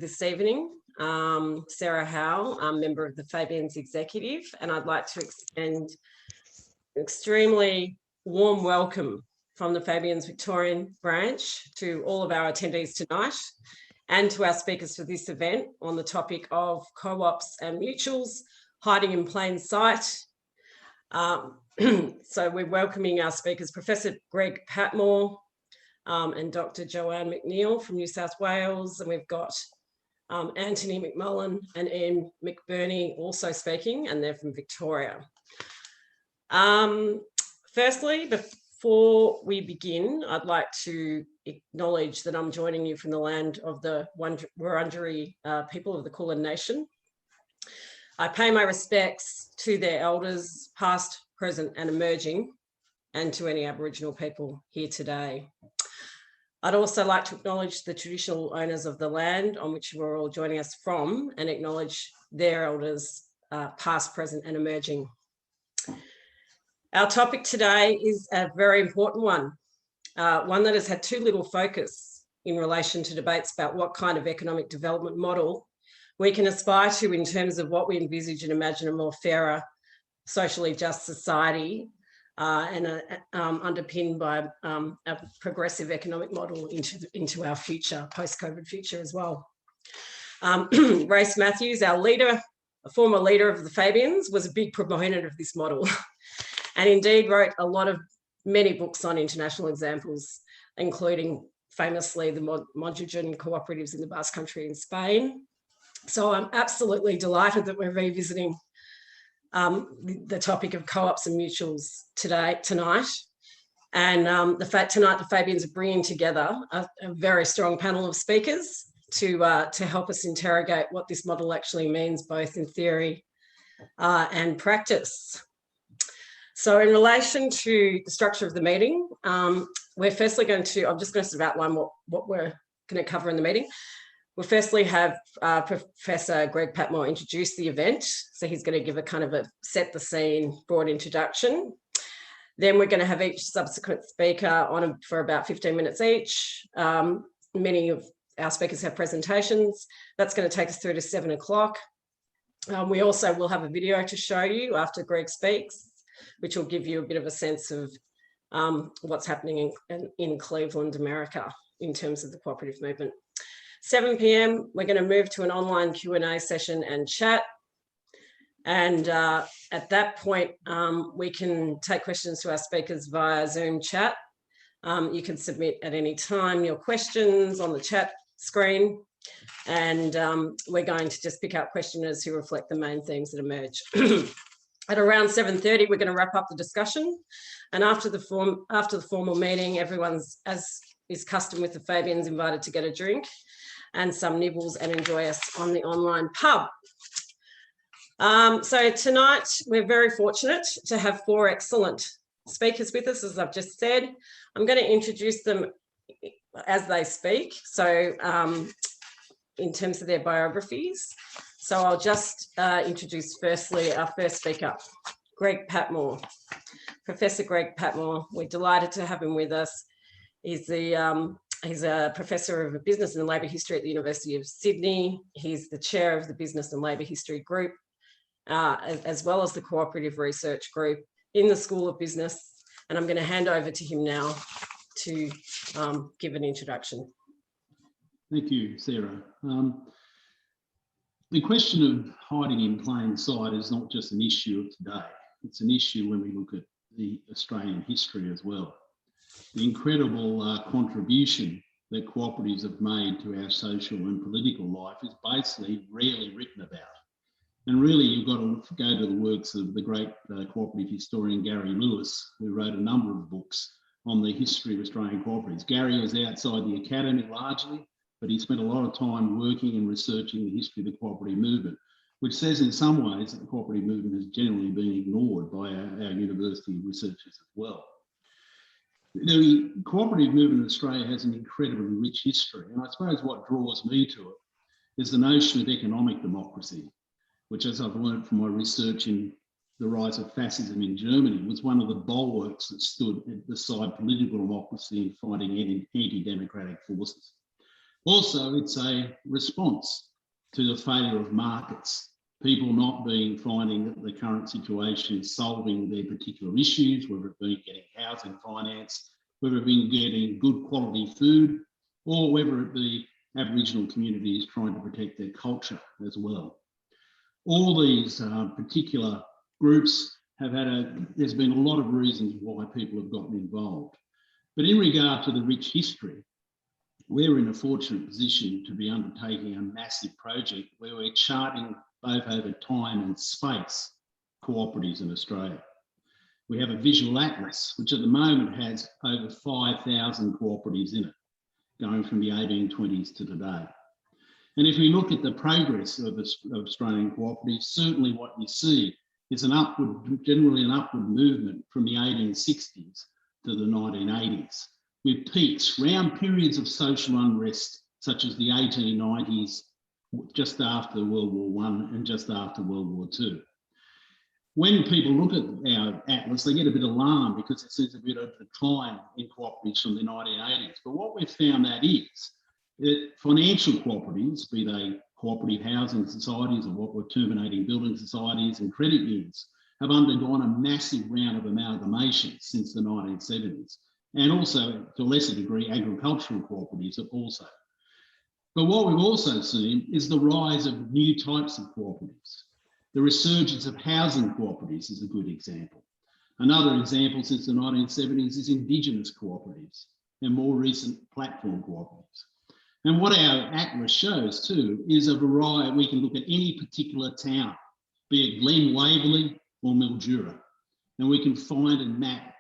This evening. Sarah Howe, I'm member of the Fabians executive, and I'd like to extend an extremely warm welcome from the Fabians Victorian branch to all of our attendees tonight and to our speakers for this event on the topic of co-ops and mutuals hiding in plain sight. So we're welcoming our speakers, Professor Greg Patmore and Dr. Joanne Mcneill from New South Wales, and we've got Anthony Mcmullen and Ian McBurney also speaking, and they're from Victoria. Firstly, before we begin, I'd like to acknowledge that I'm joining you from the land of the Wurundjeri people of the Kulin Nation. I pay my respects to their elders, past, present and emerging, and to any Aboriginal people here today. I'd also like to acknowledge the traditional owners of the land on which you are all joining us from and acknowledge their elders, past, present and emerging. Our topic today is a very important one, one that has had too little focus in relation to debates about what kind of economic development model we can aspire to in terms of what we envisage and imagine a more fairer, socially just society, and underpinned by a progressive economic model into our future, post-COVID future as well. Race Matthews, our leader, a former leader of the Fabians, was a big proponent of this model and indeed wrote many books on international examples, including famously the Mondragon cooperatives in the Basque Country in Spain. So I'm absolutely delighted that we're revisiting the topic of co-ops and mutuals tonight. And the fact tonight the Fabians are bringing together a very strong panel of speakers to help us interrogate what this model actually means, both in theory and practice. So in relation to the structure of the meeting, we're firstly going to, I'm just going to sort of outline what we're going to cover in the meeting. We'll firstly have Professor Greg Patmore introduce the event. So he's going to give a kind of a set the scene, broad introduction. Then we're going to have each subsequent speaker on for about 15 minutes each. Many of our speakers have presentations. That's going to take us through to 7 o'clock. We also will have a video to show you after Greg speaks, which will give you a bit of a sense of what's happening in Cleveland, America, in terms of the cooperative movement. 7 p.m, we're going to move to an online Q&A session and chat. And at that point, we can take questions to our speakers via Zoom chat. You can submit at any time your questions on the chat screen. And we're going to just pick out questioners who reflect the main themes that emerge. At around 7:30, we're going to wrap up the discussion. And after the formal meeting, everyone's, as is custom with the Fabians, invited to get a drink and some nibbles and enjoy us on the online pub. So tonight, we're very fortunate to have 4 excellent speakers with us, as I've just said. I'm going to introduce them as they speak. So in terms of their biographies. So I'll just introduce firstly our first speaker, Greg Patmore. Professor Greg Patmore, we're delighted to have him with us. He's a professor of business and labour history at the University of Sydney. He's the chair of the Business and Labour History Group, as well as the Cooperative Research Group in the School of Business. And I'm going to hand over to him now to give an introduction. Thank you, Sarah. The question of hiding in plain sight is not just an issue of today. It's an issue when we look at the Australian history as well. The incredible contribution that cooperatives have made to our social and political life is basically rarely written about. And really, you've got to go to the works of the great cooperative historian Gary Lewis, who wrote a number of books on the history of Australian cooperatives. Gary was outside the academy largely, but he spent a lot of time working and researching the history of the cooperative movement, which says in some ways that the cooperative movement has generally been ignored by our university researchers as well. The cooperative movement in Australia has an incredibly rich history, and I suppose what draws me to it is the notion of economic democracy, which, as I've learned from my research in the rise of fascism in Germany, was one of the bulwarks that stood beside political democracy in fighting anti-democratic forces. Also, it's a response to the failure of markets, people not finding that the current situation is solving their particular issues, whether it be getting housing finance, whether it be getting good quality food, or whether it be Aboriginal communities trying to protect their culture as well. All these particular groups have there's been a lot of reasons why people have gotten involved. But in regard to the rich history, we're in a fortunate position to be undertaking a massive project where we're charting both over time and space cooperatives in Australia. We have a visual atlas, which at the moment has over 5,000 cooperatives in it, going from the 1820s to today. And if we look at the progress of Australian cooperatives, certainly what you see is generally an upward movement from the 1860s to the 1980s, with peaks, round periods of social unrest, such as the 1890s, just after World War I and just after World War II. When people look at our atlas, they get a bit alarmed because it seems a bit of a decline in cooperatives from the 1980s. But what we've found that is that financial cooperatives, be they cooperative housing societies or what we're terminating building societies and credit unions, have undergone a massive round of amalgamation since the 1970s. And also, to a lesser degree, agricultural cooperatives have also. But what we've also seen is the rise of new types of cooperatives. The resurgence of housing cooperatives is a good example. Another example since the 1970s is Indigenous cooperatives and more recent platform cooperatives. And what our atlas shows too is a variety. We can look at any particular town, be it Glen Waverley or Mildura, and we can find and map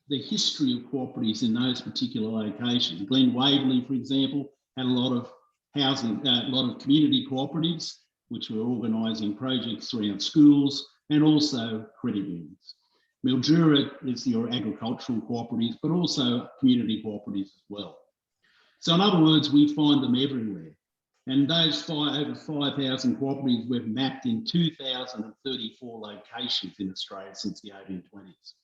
the history of cooperatives in those particular locations. Glen Waverley, for example, had a lot of housing, a lot of community cooperatives, which were organising projects around schools and also credit unions. Mildura is your agricultural cooperatives, but also community cooperatives as well. So in other words, we find them everywhere. And those over 5,000 cooperatives we've mapped in 2,034 locations in Australia since the 1820s.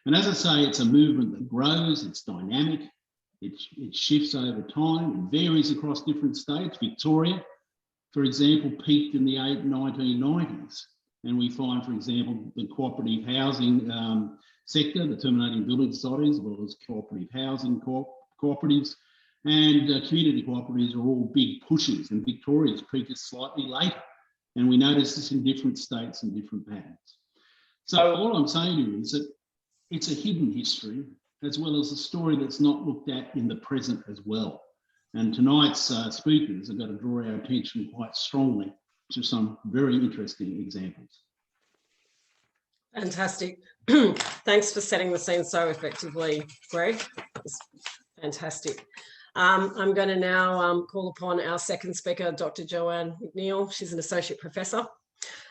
And as I say, it's a movement that grows, it's dynamic, it shifts over time, it varies across different states. Victoria, for example, peaked in the 1990s. And we find, for example, the cooperative housing sector, the terminating building societies, as well as cooperative housing cooperatives and community cooperatives are all big pushers, and Victoria's peak is slightly later. And we notice this in different states and different patterns. So all I'm saying to you is that it's a hidden history, as well as a story that's not looked at in the present as well. And tonight's speakers are going to draw our attention quite strongly to some very interesting examples. Fantastic. Thanks for setting the scene so effectively, Greg. It's fantastic. I'm going to now call upon our second speaker, Dr. Joanne Mcneill. She's an associate professor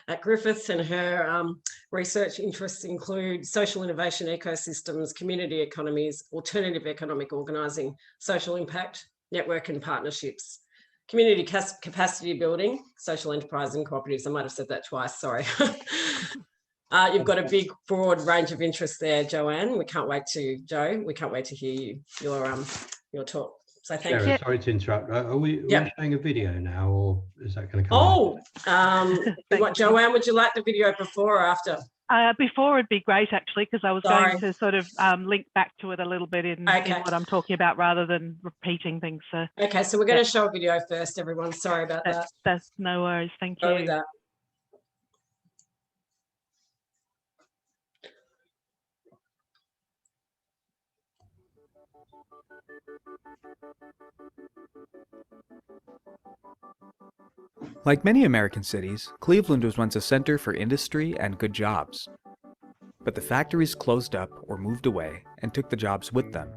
at Griffith, and her research interests include social innovation ecosystems, community economies, alternative economic organising, social impact, network and partnerships, community capacity building, social enterprise and cooperatives. I might have said that twice, sorry. You've got a big, broad range of interests there, Joanne. We can't wait to hear your talk. So thank you. Sorry to interrupt. Are we showing a video now, or is that going to come? Joanne, would you like the video before or after? Before would be great, actually, because I was going to sort of link back to it a little bit in what I'm talking about rather than repeating things. So. Okay, so we're going to show a video first, everyone. Sorry about that. That's no worries. Thank you. Sorry with that. Like many American cities, Cleveland was once a center for industry and good jobs. But the factories closed up or moved away and took the jobs with them.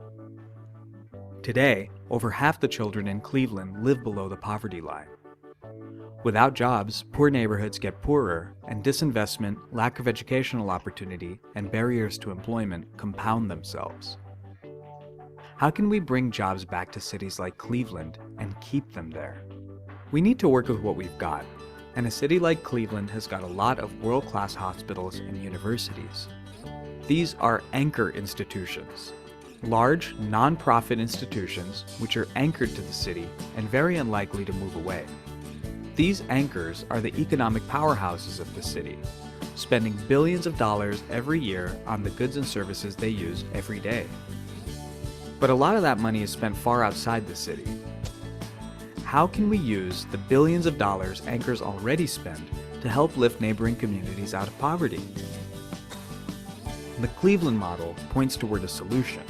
Today, over half the children in Cleveland live below the poverty line. Without jobs, poor neighborhoods get poorer, and disinvestment, lack of educational opportunity, and barriers to employment compound themselves. How can we bring jobs back to cities like Cleveland and keep them there? We need to work with what we've got, and a city like Cleveland has got a lot of world-class hospitals and universities. These are anchor institutions. large, non-profit institutions which are anchored to the city and very unlikely to move away. These anchors are the economic powerhouses of the city, spending billions of dollars every year on the goods and services they use every day. But a lot of that money is spent far outside the city. How can we use the billions of dollars anchors already spend to help lift neighboring communities out of poverty? The Cleveland model points toward a solution.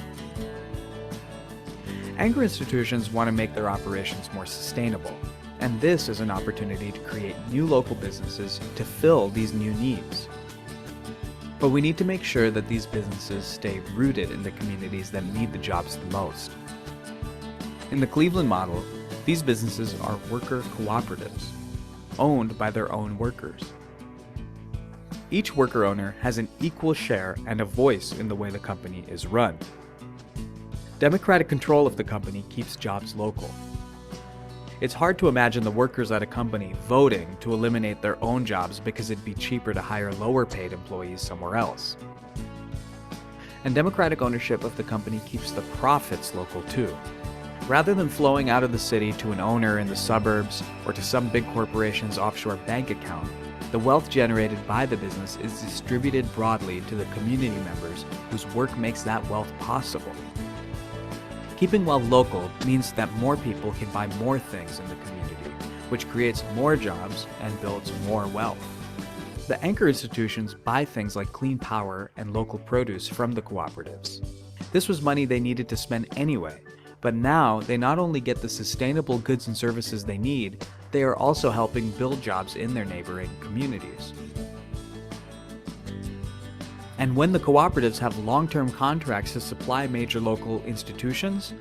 Anchor institutions want to make their operations more sustainable, and this is an opportunity to create new local businesses to fill these new needs. But we need to make sure that these businesses stay rooted in the communities that need the jobs the most. In the Cleveland model, these businesses are worker cooperatives, owned by their own workers. Each worker owner has an equal share and a voice in the way the company is run. Democratic control of the company keeps jobs local. It's hard to imagine the workers at a company voting to eliminate their own jobs because it'd be cheaper to hire lower paid employees somewhere else. And democratic ownership of the company keeps the profits local too. Rather than flowing out of the city to an owner in the suburbs or to some big corporation's offshore bank account, the wealth generated by the business is distributed broadly to the community members whose work makes that wealth possible. Keeping wealth local means that more people can buy more things in the community, which creates more jobs and builds more wealth. The anchor institutions buy things like clean power and local produce from the cooperatives. This was money they needed to spend anyway, but now they not only get the sustainable goods and services they need, they are also helping build jobs in their neighboring communities. And when the cooperatives have long-term contracts to supply major local institutions,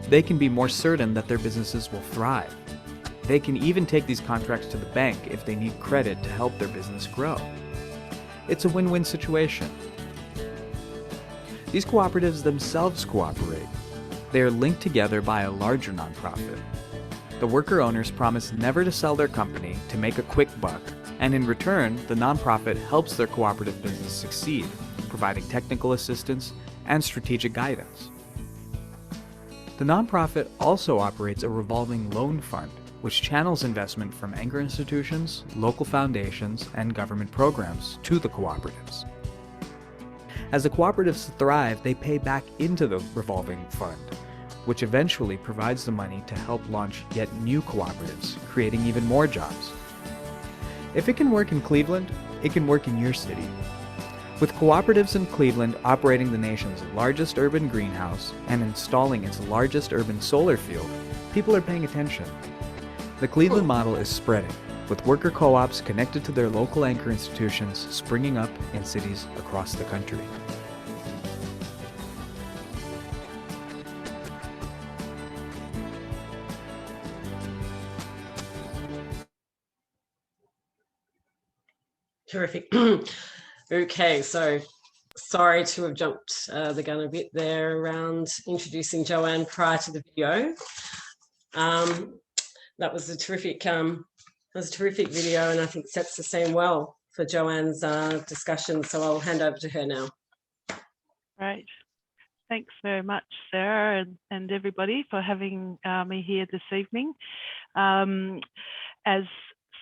they can be more certain that their businesses will thrive. They can even take these contracts to the bank if they need credit to help their business grow. It's a win-win situation. These cooperatives themselves cooperate. They are linked together by a larger nonprofit. The worker owners promise never to sell their company to make a quick buck, and in return, the nonprofit helps their cooperative business succeed, providing technical assistance and strategic guidance. The nonprofit also operates a revolving loan fund, which channels investment from anchor institutions, local foundations, and government programs to the cooperatives. As the cooperatives thrive, they pay back into the revolving fund, which eventually provides the money to help launch yet new cooperatives, creating even more jobs. If it can work in Cleveland, it can work in your city. With cooperatives in Cleveland operating the nation's largest urban greenhouse and installing its largest urban solar field, people are paying attention. The Cleveland model is spreading, with worker co-ops connected to their local anchor institutions springing up in cities across the country. Terrific. Okay, so sorry to have jumped the gun a bit there around introducing Joanne prior to the video. That was a terrific video, and I think sets the scene well for Joanne's discussion. So I'll hand over to her now. Right. Thanks very much, Sarah, and everybody for having me here this evening. As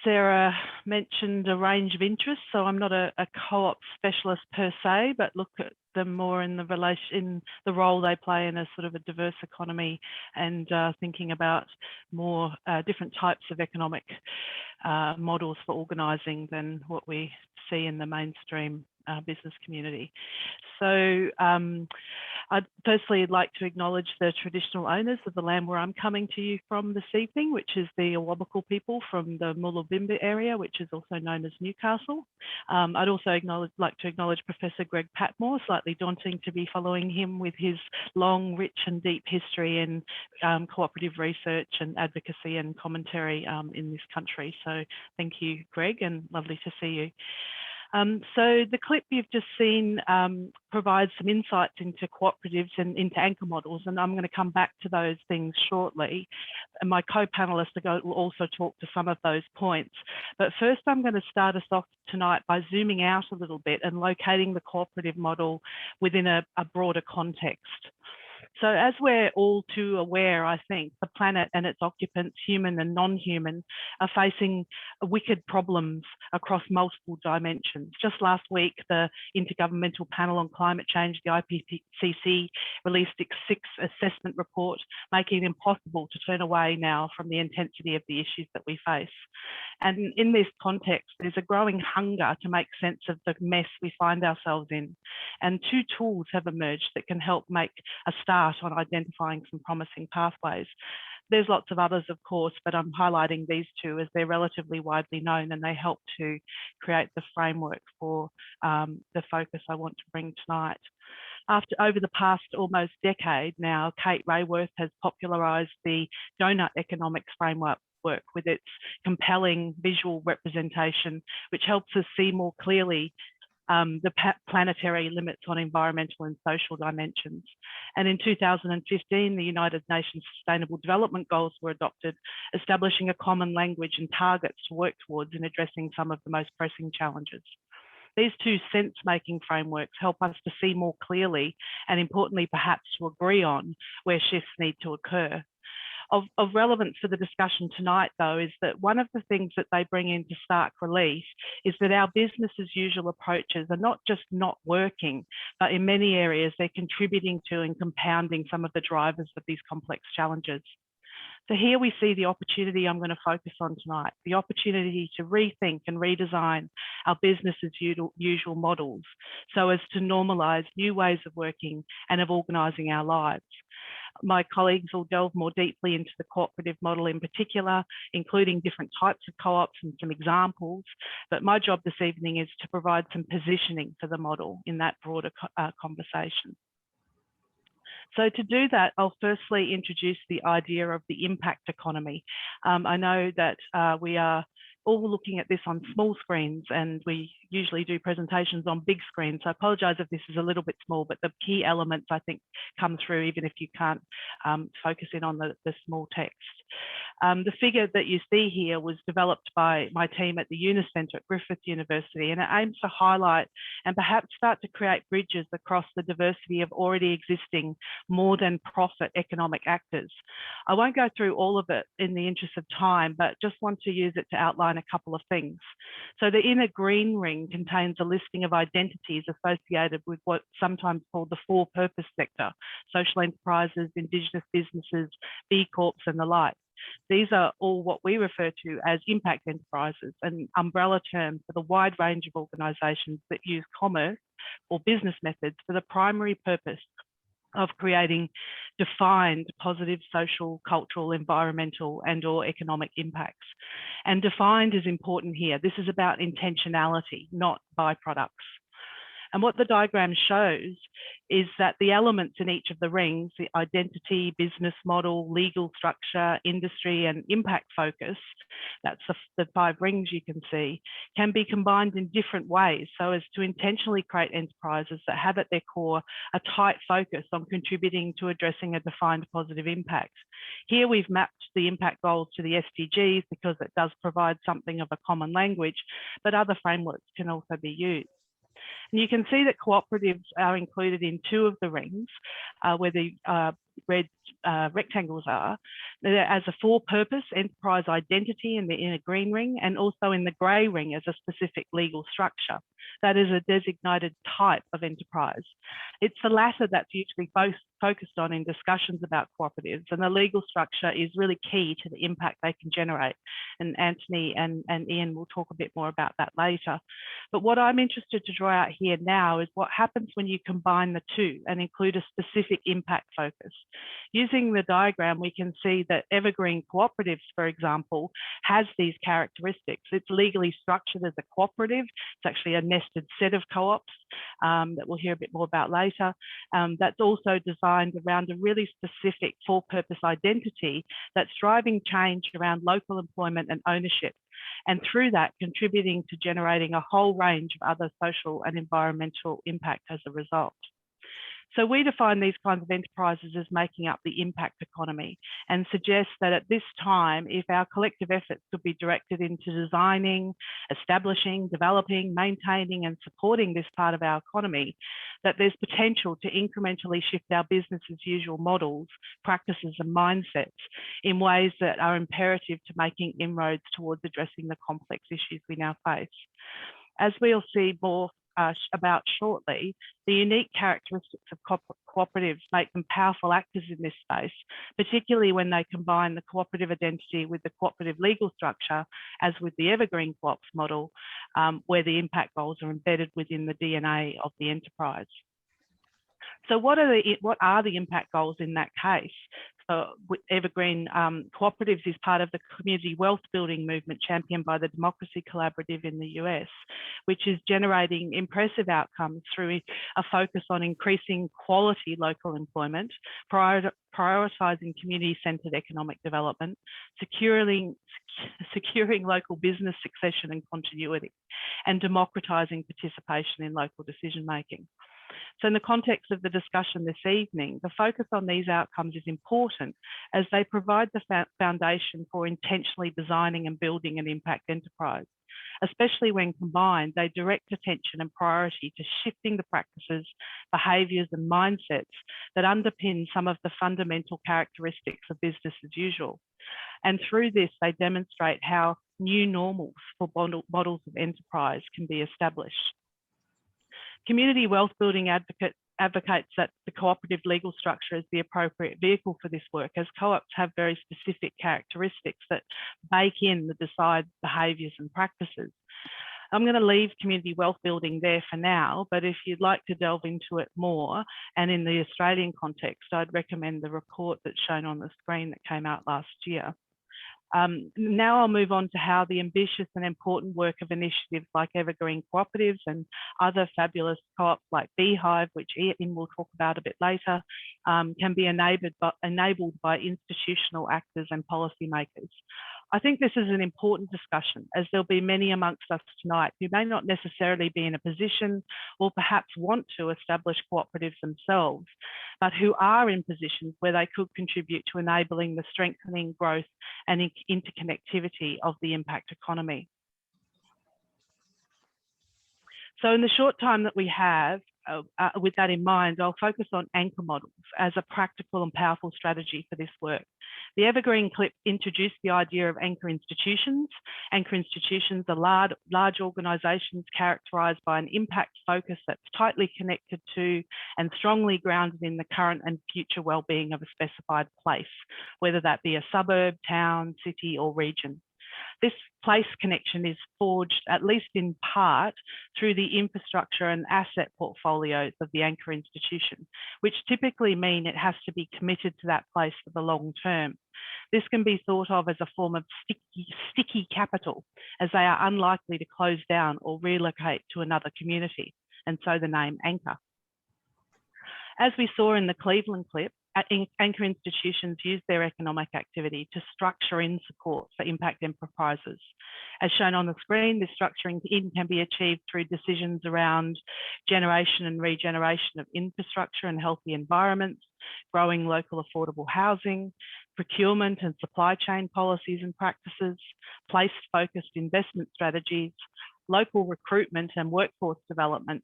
Sarah mentioned, a range of interests, so I'm not a co-op specialist per se, but look at them more in the role they play in a sort of a diverse economy, and thinking about more different types of economic models for organising than what we see in the mainstream business community. So I'd firstly like to acknowledge the traditional owners of the land where I'm coming to you from this evening, which is the Awabakal people from the Mcmullen area, which is also known as Newcastle. I'd also like to acknowledge Professor Greg Patmore. Slightly daunting to be following him with his long, rich and deep history in cooperative research and advocacy and commentary in this country. So thank you, Greg, and lovely to see you. So the clip you've just seen provides some insights into cooperatives and into anchor models, and I'm going to come back to those things shortly. And my co-panelist will also talk to some of those points. But first, I'm going to start us off tonight by zooming out a little bit and locating the cooperative model within a broader context. So as we're all too aware, I think, the planet and its occupants, human and non-human, are facing wicked problems across multiple dimensions. Just last week, the Intergovernmental Panel on Climate Change, the IPCC, released its sixth assessment report, making it impossible to turn away now from the intensity of the issues that we face. And in this context, there's a growing hunger to make sense of the mess we find ourselves in. And two tools have emerged that can help make a start on identifying some promising pathways. There's lots of others, of course, but I'm highlighting these two as they're relatively widely known and they help to create the framework for the focus I want to bring tonight. Over the past almost decade now, Kate Raworth has popularised the donut economics framework with its compelling visual representation, which helps us see more clearly the planetary limits on environmental and social dimensions. And in 2015, the United Nations Sustainable Development Goals were adopted, establishing a common language and targets to work towards in addressing some of the most pressing challenges. These two sense-making frameworks help us to see more clearly and, importantly, perhaps to agree on where shifts need to occur. Of relevance for the discussion tonight, though, is that one of the things that they bring into stark relief is that our business as usual approaches are not just not working, but in many areas they're contributing to and compounding some of the drivers of these complex challenges. So here we see the opportunity I'm going to focus on tonight, the opportunity to rethink and redesign our business as usual models so as to normalise new ways of working and of organising our lives. My colleagues will delve more deeply into the cooperative model in particular, including different types of co-ops and some examples. But my job this evening is to provide some positioning for the model in that broader conversation. So to do that, I'll firstly introduce the idea of the impact economy. I know that we are all looking at this on small screens and we usually do presentations on big screens. So I apologise if this is a little bit small, but the key elements I think come through even if you can't focus in on the small text. The figure that you see here was developed by my team at the Unis Centre at Griffith University, and it aims to highlight and perhaps start to create bridges across the diversity of already existing more than profit economic actors. I won't go through all of it in the interest of time, but just want to use it to outline a couple of things. So the inner green ring contains a listing of identities associated with what's sometimes called the for-purpose sector, social enterprises, Indigenous businesses, B Corps and the like. These are all what we refer to as impact enterprises, an umbrella term for the wide range of organisations that use commerce or business methods for the primary purpose of creating defined positive social, cultural, environmental and/or economic impacts. And defined is important here. This is about intentionality, not byproducts. And what the diagram shows is that the elements in each of the rings, the identity, business model, legal structure, industry, and impact focus, that's the 5 rings you can see, can be combined in different ways so as to intentionally create enterprises that have at their core a tight focus on contributing to addressing a defined positive impact. Here we've mapped the impact goals to the SDGs because it does provide something of a common language, but other frameworks can also be used. And you can see that cooperatives are included in 2 of the rings where the red rectangles are, as a for-purpose enterprise identity in the inner green ring, and also in the grey ring as a specific legal structure. That is a designated type of enterprise. It's the latter that's usually focused on in discussions about cooperatives, and the legal structure is really key to the impact they can generate. And Anthony and Ian will talk a bit more about that later. But what I'm interested to draw out here now is what happens when you combine the 2 and include a specific impact focus. Using the diagram, we can see that Evergreen Cooperatives, for example, has these characteristics. It's legally structured as a cooperative. It's actually a nested set of co-ops that we'll hear a bit more about later. That's also designed around a really specific for-purpose identity that's driving change around local employment and ownership, and through that contributing to generating a whole range of other social and environmental impact as a result. So we define these kinds of enterprises as making up the impact economy and suggest that at this time, if our collective efforts could be directed into designing, establishing, developing, maintaining and supporting this part of our economy, that there's potential to incrementally shift our business as usual models, practices and mindsets in ways that are imperative to making inroads towards addressing the complex issues we now face. As we'll see more about shortly, the unique characteristics of cooperatives make them powerful actors in this space, particularly when they combine the cooperative identity with the cooperative legal structure, as with the Evergreen Co-ops model, where the impact goals are embedded within the DNA of the enterprise. So what are the impact goals in that case? So Evergreen Cooperatives is part of the community wealth building movement championed by the Democracy Collaborative in the US, which is generating impressive outcomes through a focus on increasing quality local employment, prioritising community-centred economic development, securing local business succession and continuity, and democratising participation in local decision-making. So in the context of the discussion this evening, the focus on these outcomes is important as they provide the foundation for intentionally designing and building an impact enterprise. Especially when combined, they direct attention and priority to shifting the practices, behaviours and mindsets that underpin some of the fundamental characteristics of business as usual. And through this, they demonstrate how new normals for models of enterprise can be established. Community wealth building advocates that the cooperative legal structure is the appropriate vehicle for this work, as co-ops have very specific characteristics that bake in the desired behaviours and practices. I'm going to leave community wealth building there for now, but if you'd like to delve into it more, and in the Australian context, I'd recommend the report that's shown on the screen that came out last year. Now I'll move on to how the ambitious and important work of initiatives like Evergreen Cooperatives and other fabulous co-ops like Beehive, which Ian will talk about a bit later, can be enabled by institutional actors and policymakers. I think this is an important discussion, as there'll be many amongst us tonight who may not necessarily be in a position or perhaps want to establish cooperatives themselves, but who are in positions where they could contribute to enabling the strengthening growth and interconnectivity of the impact economy. So in the short time that we have, with that in mind, I'll focus on anchor models as a practical and powerful strategy for this work. The Evergreen clip introduced the idea of anchor institutions. Anchor institutions are large organisations characterised by an impact focus that's tightly connected to and strongly grounded in the current and future well-being of a specified place, whether that be a suburb, town, city or region. This place connection is forged, at least in part, through the infrastructure and asset portfolios of the anchor institution, which typically mean it has to be committed to that place for the long term. This can be thought of as a form of sticky capital, as they are unlikely to close down or relocate to another community, and so the name anchor. As we saw in the Cleveland clip, anchor institutions use their economic activity to structure in support for impact enterprises. As shown on the screen, this structuring in can be achieved through decisions around generation and regeneration of infrastructure and healthy environments, growing local affordable housing, procurement and supply chain policies and practices, place-focused investment strategies, local recruitment and workforce development,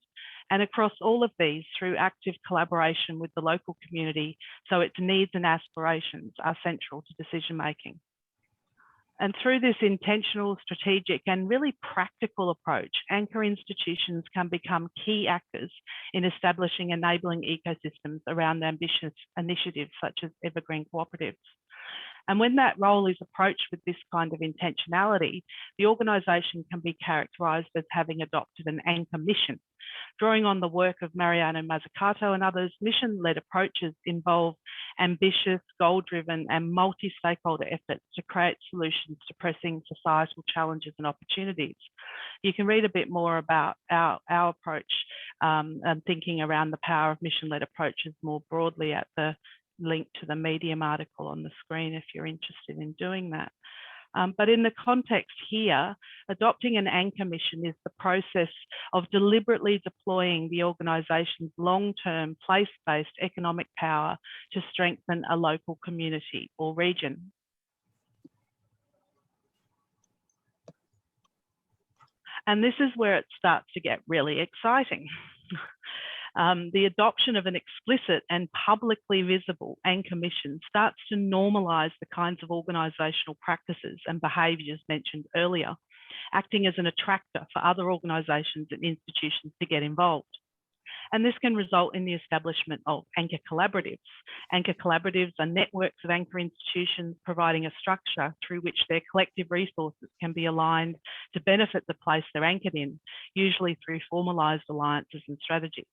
and across all of these through active collaboration with the local community, so its needs and aspirations are central to decision making. And through this intentional, strategic and really practical approach, anchor institutions can become key actors in establishing enabling ecosystems around ambitious initiatives such as Evergreen Cooperatives. And when that role is approached with this kind of intentionality, the organisation can be characterised as having adopted an anchor mission. Drawing on the work of Mariano Mazzucato and others, mission-led approaches involve ambitious, goal-driven and multi-stakeholder efforts to create solutions to pressing societal challenges and opportunities. You can read a bit more about our approach and thinking around the power of mission-led approaches more broadly at the link to the Medium article on the screen if you're interested in doing that. But in the context here, adopting an anchor mission is the process of deliberately deploying the organisation's long-term place-based economic power to strengthen a local community or region. And this is where it starts to get really exciting. The adoption of an explicit and publicly visible anchor mission starts to normalise the kinds of organisational practices and behaviours mentioned earlier, acting as an attractor for other organisations and institutions to get involved. And this can result in the establishment of anchor collaboratives. Anchor collaboratives are networks of anchor institutions providing a structure through which their collective resources can be aligned to benefit the place they're anchored in, usually through formalised alliances and strategies.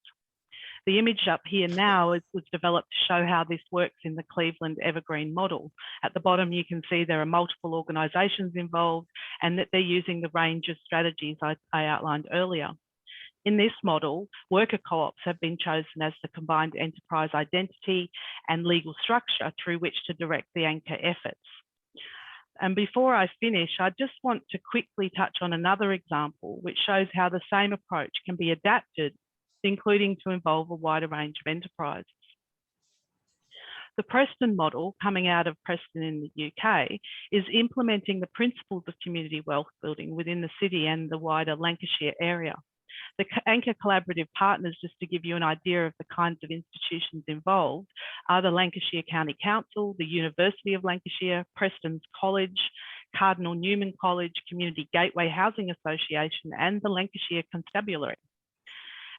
The image up here now was developed to show how this works in the Cleveland Evergreen model. At the bottom, you can see there are multiple organisations involved and that they're using the range of strategies I outlined earlier. In this model, worker co-ops have been chosen as the combined enterprise identity and legal structure through which to direct the anchor efforts. And before I finish, I just want to quickly touch on another example which shows how the same approach can be adapted, including to involve a wider range of enterprises. The Preston model, coming out of Preston in the UK, is implementing the principles of community wealth building within the city and the wider Lancashire area. The anchor collaborative partners, just to give you an idea of the kinds of institutions involved, are the Lancashire County Council, the University of Lancashire, Preston's College, Cardinal Newman College, Community Gateway Housing Association, and the Lancashire Constabulary.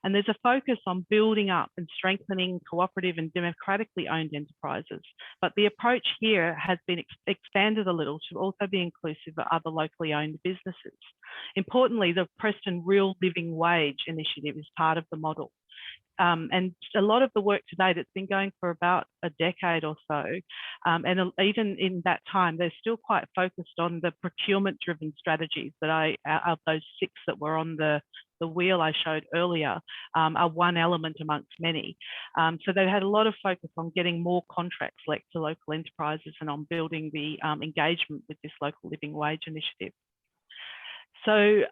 And there's a focus on building up and strengthening cooperative and democratically owned enterprises. But the approach here has been expanded a little to also be inclusive of other locally owned businesses. Importantly, the Preston Real Living Wage initiative is part of the model. And a lot of the work today that's been going for about a decade or so, and even in that time, they're still quite focused on the procurement-driven strategies that of those 6 that were on the wheel I showed earlier, are one element amongst many. So they had a lot of focus on getting more contracts let to local enterprises and on building the engagement with this local living wage initiative. So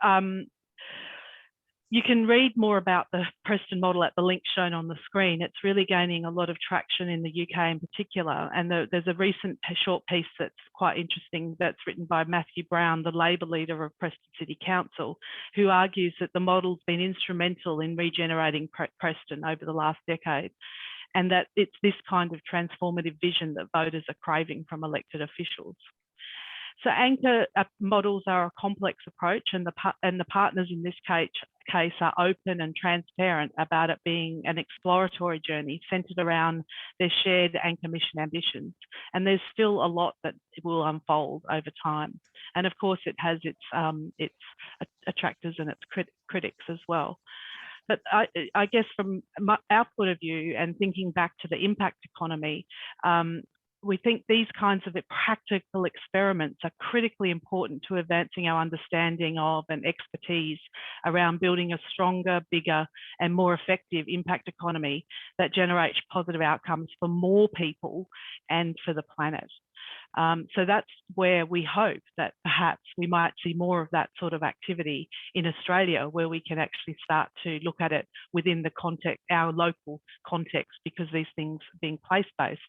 you can read more about the Preston model at the link shown on the screen. It's really gaining a lot of traction in the UK in particular. And there's a recent short piece that's quite interesting that's written by Matthew Brown, the Labor leader of Preston City Council, who argues that the model's been instrumental in regenerating Preston over the last decade, and that it's this kind of transformative vision that voters are craving from elected officials. So anchor models are a complex approach, and the partners in this case are open and transparent about it being an exploratory journey centred around their shared anchor mission ambitions. And there's still a lot that will unfold over time. And of course, it has its attractors and its critics as well. But I guess from our point of view, and thinking back to the impact economy, we think these kinds of practical experiments are critically important to advancing our understanding of and expertise around building a stronger, bigger, and more effective impact economy that generates positive outcomes for more people and for the planet. So that's where we hope that perhaps we might see more of that sort of activity in Australia, where we can actually start to look at it within the context, our local context, because these things being place-based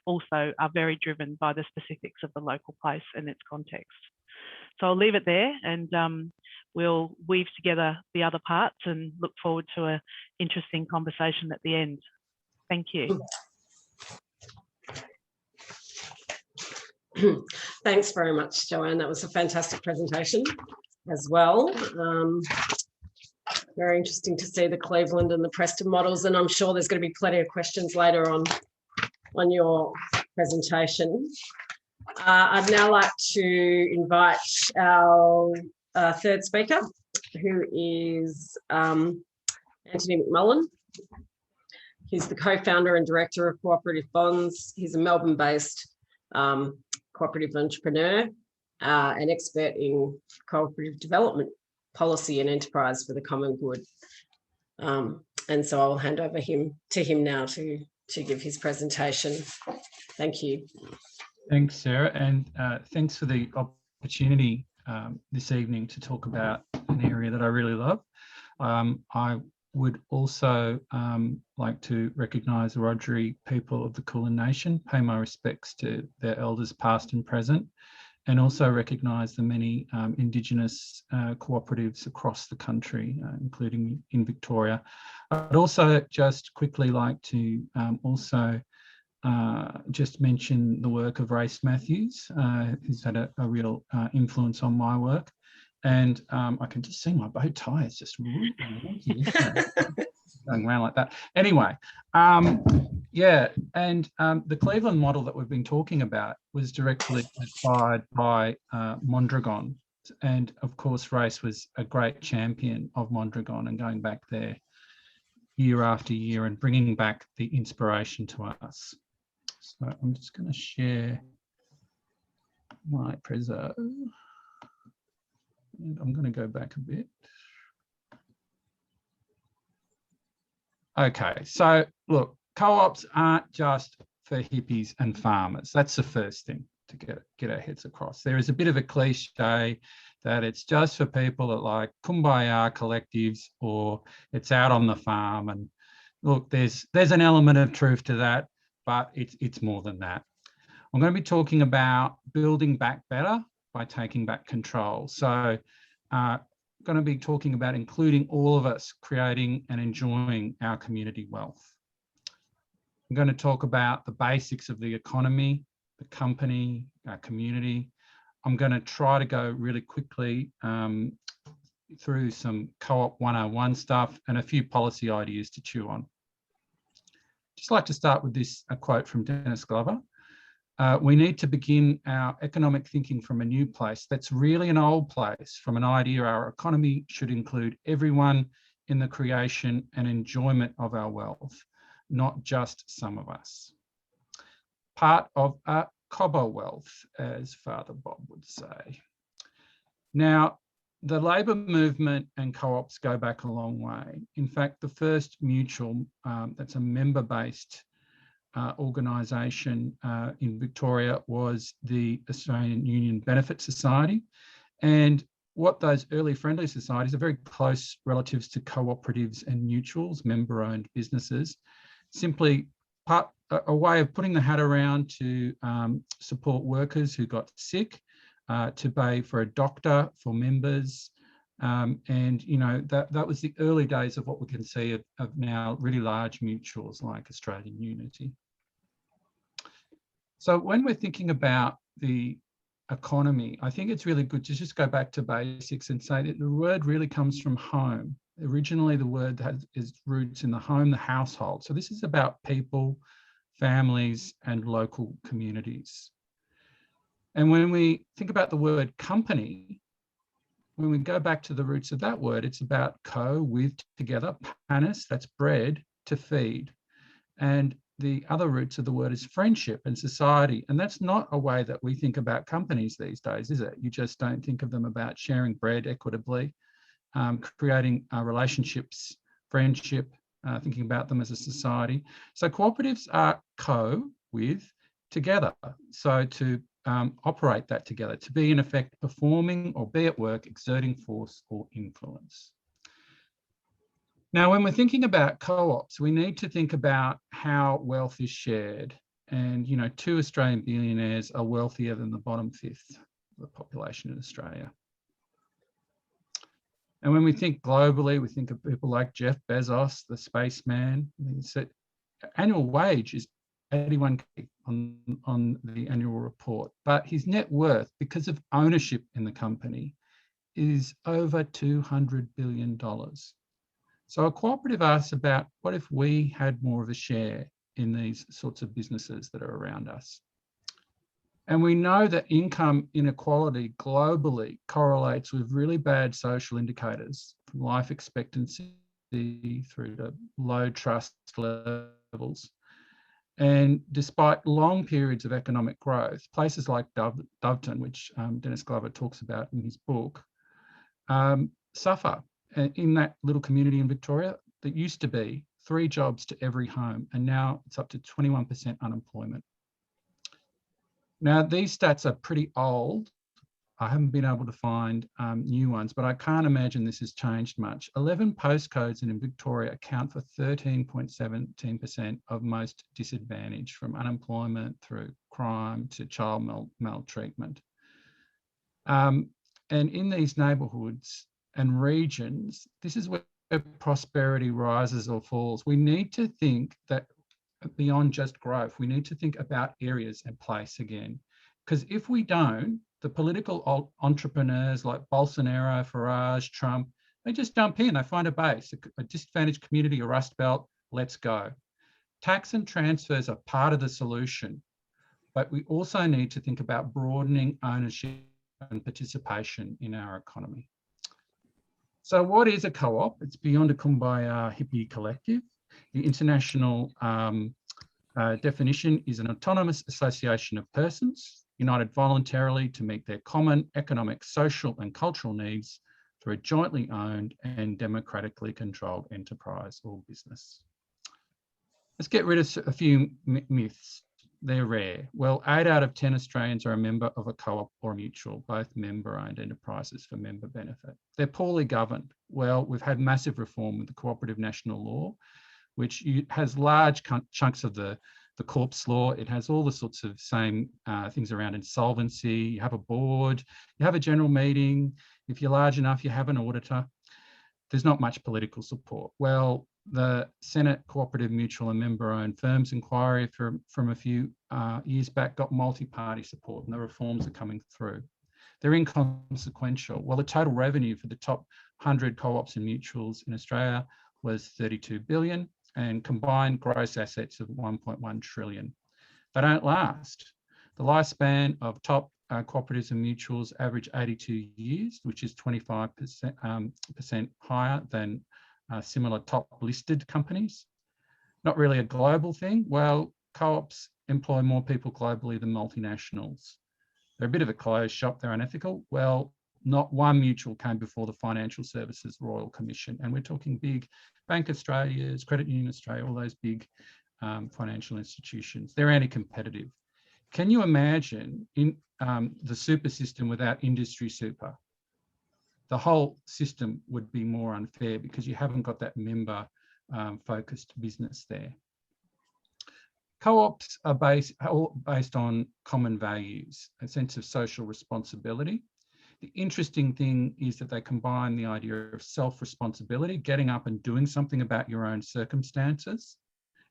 also are very driven by the specifics of the local place and its context. So I'll leave it there, and we'll weave together the other parts and look forward to an interesting conversation at the end. Thank you. Thanks very much, Joanne. That was a fantastic presentation as well. Very interesting to see the Cleveland and the Preston models, and I'm sure there's going to be plenty of questions later on your presentation. I'd now like to invite our third speaker, who is Anthony Mcmullen. He's the co-founder and director of Cooperative Bonds. He's a Melbourne-based cooperative entrepreneur, an expert in cooperative development, policy and enterprise for the common good. And so I'll hand over to him now to give his presentation. Thank you. Thanks, Sarah, and thanks for the opportunity this evening to talk about an area that I really love. I would also like to recognise the Wiradjuri people of the Kulin Nation, pay my respects to their elders past and present, and also recognise the many Indigenous cooperatives across the country, including in Victoria. I'd also just quickly like to just mention the work of Race Matthews, who's had a real influence on my work. And I can just see my bow tie. It's just going around like that. Anyway, yeah, and the Cleveland model that we've been talking about was directly inspired by Mondragon. And of course, Race was a great champion of Mondragon and going back there year after year and bringing back the inspiration to us. So I'm just going to share my preso. And I'm going to go back a bit. Okay, so look, co-ops aren't just for hippies and farmers. That's the first thing to get our heads across. There is a bit of a cliche that it's just for people that like kumbaya collectives, or it's out on the farm. And look, there's an element of truth to that, but it's more than that. I'm going to be talking about building back better by taking back control. So going to be talking about including all of us creating and enjoying our community wealth. I'm going to talk about the basics of the economy, the company, our community. I'm going to try to go really quickly through some Co-op 101 stuff and a few policy ideas to chew on. Just like to start with a quote from Dennis Glover. We need to begin our economic thinking from a new place. That's really an old place, from an idea our economy should include everyone in the creation and enjoyment of our wealth, not just some of us. Part of a cobber wealth, as Father Bob would say. Now, the labour movement and co-ops go back a long way. In fact, the first mutual, that's a member-based organisation in Victoria was the Australian Union Benefit Society. And what those early friendly societies are very close relatives to cooperatives and mutuals, member-owned businesses, simply a way of putting the hat around to support workers who got sick, to pay for a doctor for members. And, you know, that was the early days of what we can see of now really large mutuals like Australian Unity. So when we're thinking about the economy, I think it's really good to just go back to basics and say that the word really comes from home. Originally, the word has its roots in the home, the household. So this is about people, families, and local communities. And when we think about the word company, when we go back to the roots of that word, it's about co, with, together, panis, that's bread, to feed. And the other roots of the word is friendship and society. And that's not a way that we think about companies these days, is it? You just don't think of them about sharing bread equitably, creating relationships, friendship, thinking about them as a society. So cooperatives are co, with, together. So to operate that together, to be in effect performing or be at work, exerting force or influence. Now, when we're thinking about co-ops, we need to think about how wealth is shared. And, you know, 2 Australian billionaires are wealthier than the bottom fifth of the population in Australia. And when we think globally, we think of people like Jeff Bezos, the spaceman. Annual wage is 81K on the annual report, but his net worth, because of ownership in the company, is over $200 billion. So a cooperative asks about, what if we had more of a share in these sorts of businesses that are around us? And we know that income inequality globally correlates with really bad social indicators, from life expectancy through to low trust levels. And despite long periods of economic growth, places like Doveton, which Dennis Glover talks about in his book, suffer. In that little community in Victoria, that used to be 3 jobs to every home, and now it's up to 21% unemployment. Now, these stats are pretty old, I haven't been able to find new ones, but I can't imagine this has changed much. 11 postcodes in Victoria account for 13.17% of most disadvantaged, from unemployment through crime to child maltreatment. And in these neighbourhoods and regions, this is where prosperity rises or falls. We need to think that beyond just growth, we need to think about areas and place again. Because if we don't, the political entrepreneurs like Bolsonaro, Farage, Trump, they just jump in, they find a base, a disadvantaged community, a Rust Belt, let's go. Tax and transfers are part of the solution, but we also need to think about broadening ownership and participation in our economy. So what is a co-op? It's beyond a kumbaya hippie collective. The international definition is an autonomous association of persons united voluntarily to meet their common economic, social and cultural needs through a jointly owned and democratically controlled enterprise or business. Let's get rid of a few myths. They're rare. Well, 8 out of 10 Australians are a member of a co-op or a mutual, both member-owned enterprises for member benefit. They're poorly governed. Well, we've had massive reform with the Cooperative National Law, which has large chunks of the corpse law. It has all the sorts of same things around insolvency. You have a board, you have a general meeting. If you're large enough, you have an auditor. There's not much political support. Well, the Senate Cooperative, Mutual and Member-Owned Firms inquiry from a few years back got multi-party support, and the reforms are coming through. They're inconsequential. Well, the total revenue for the top 100 co-ops and mutuals in Australia was 32 billion, and combined gross assets of 1.1 trillion. They don't last. The lifespan of top cooperatives and mutuals average 82 years, which is 25% higher than similar top listed companies. Not really a global thing. Well, co-ops employ more people globally than multinationals. They're a bit of a closed shop, they're unethical. Well, not one mutual came before the Financial Services Royal Commission. And we're talking big Bank Australia's, Credit Union Australia, all those big financial institutions. They're anti-competitive. Can you imagine in the super system without industry super? The whole system would be more unfair because you haven't got that member focused business there. Co-ops are based on common values, a sense of social responsibility. The interesting thing is that they combine the idea of self-responsibility, getting up and doing something about your own circumstances,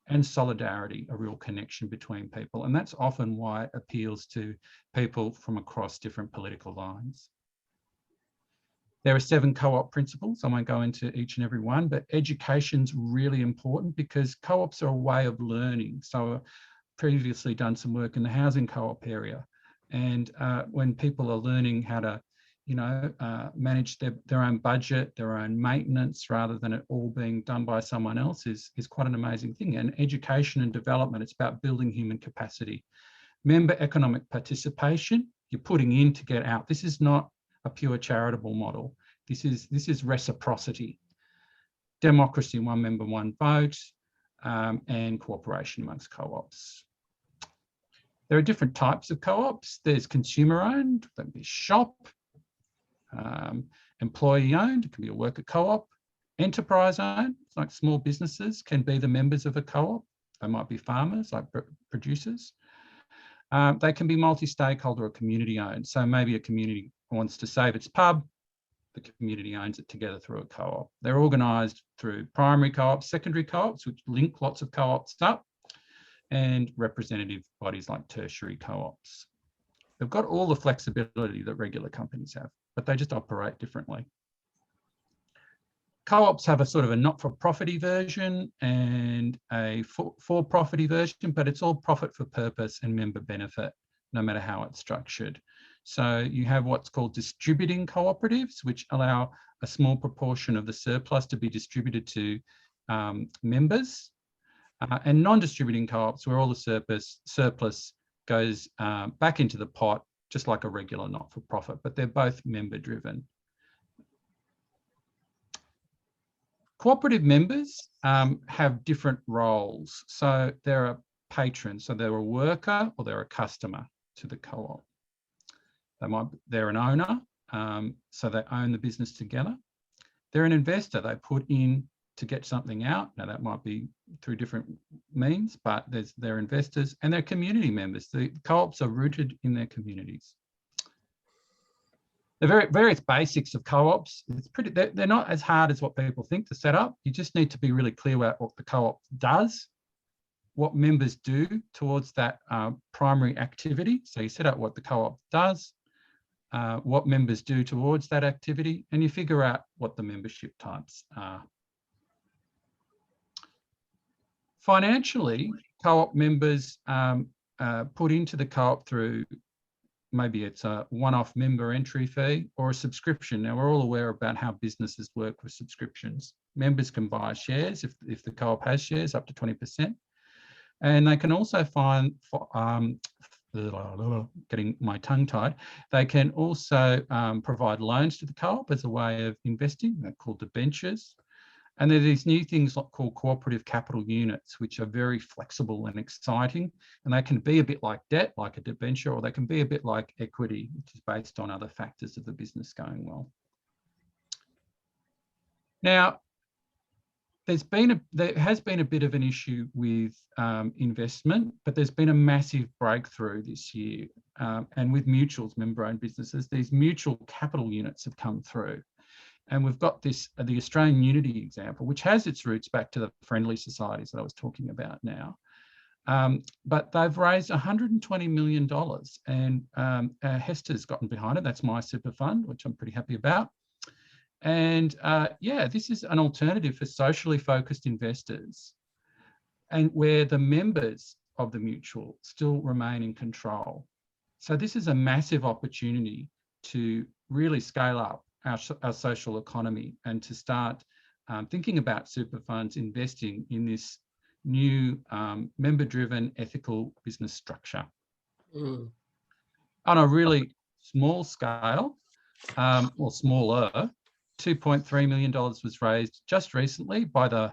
and solidarity, a real connection between people. And that's often why it appeals to people from across different political lines. There are 7 co-op principles. I won't go into each and every one, but education's really important because co-ops are a way of learning. So I've previously done some work in the housing co-op area. And when people are learning how to manage their own budget, their own maintenance, rather than it all being done by someone else is quite an amazing thing. And education and development, it's about building human capacity. Member economic participation, you're putting in to get out. This is not a pure charitable model. This is reciprocity. Democracy, one member, one vote, and cooperation amongst co-ops. There are different types of co-ops. There's consumer-owned, that can be shop, employee-owned, it can be a worker co-op, enterprise-owned, it's like small businesses can be the members of a co-op. They might be farmers, like producers. They can be multi-stakeholder or community-owned. So maybe a community wants to save its pub, the community owns it together through a co-op. They're organised through primary co-ops, secondary co-ops, which link lots of co-ops up, and representative bodies like tertiary co-ops. They've got all the flexibility that regular companies have, but they just operate differently. Co-ops have a sort of a not-for-profit version and a for-profit version, but it's all profit for purpose and member benefit, no matter how it's structured. So you have what's called distributing cooperatives, which allow a small proportion of the surplus to be distributed to members, and non-distributing co-ops where all the surplus goes back into the pot, just like a regular not-for-profit, but they're both member-driven. Cooperative members have different roles. So they're a patron, so they're a worker or they're a customer to the co-op. They're an owner, so they own the business together. They're an investor. They put in to get something out. Now that might be through different means, but they're investors, and they're community members. The co-ops are rooted in their communities. The various basics of co-ops, they're not as hard as what people think to set up. You just need to be really clear about what the co-op does, what members do towards that primary activity. So you set out what the co-op does, what members do towards that activity, and you figure out what the membership types are. Financially, co-op members put into the co-op through, maybe it's a one-off member entry fee or a subscription. Now, we're all aware about how businesses work with subscriptions. Members can buy shares if the co-op has shares up to 20%. And they can also find, getting my tongue tied, they can also provide loans to the co-op as a way of investing. They're called debentures. And there are these new things called cooperative capital units, which are very flexible and exciting. And they can be a bit like debt, like a debenture, or they can be a bit like equity, which is based on other factors of the business going well. Now, there has been a bit of an issue with investment, but there's been a massive breakthrough this year. And with mutuals, member-owned businesses, these mutual capital units have come through. And we've got this, the Australian Unity example, which has its roots back to the friendly societies that I was talking about now. But they've raised $120 million, and Hester's gotten behind it. That's my super fund, which I'm pretty happy about. And yeah, this is an alternative for socially focused investors, and where the members of the mutual still remain in control. So this is a massive opportunity to really scale up our social economy and to start thinking about super funds investing in this new member-driven ethical business structure. On a really small scale, or smaller, $2.3 million was raised just recently by the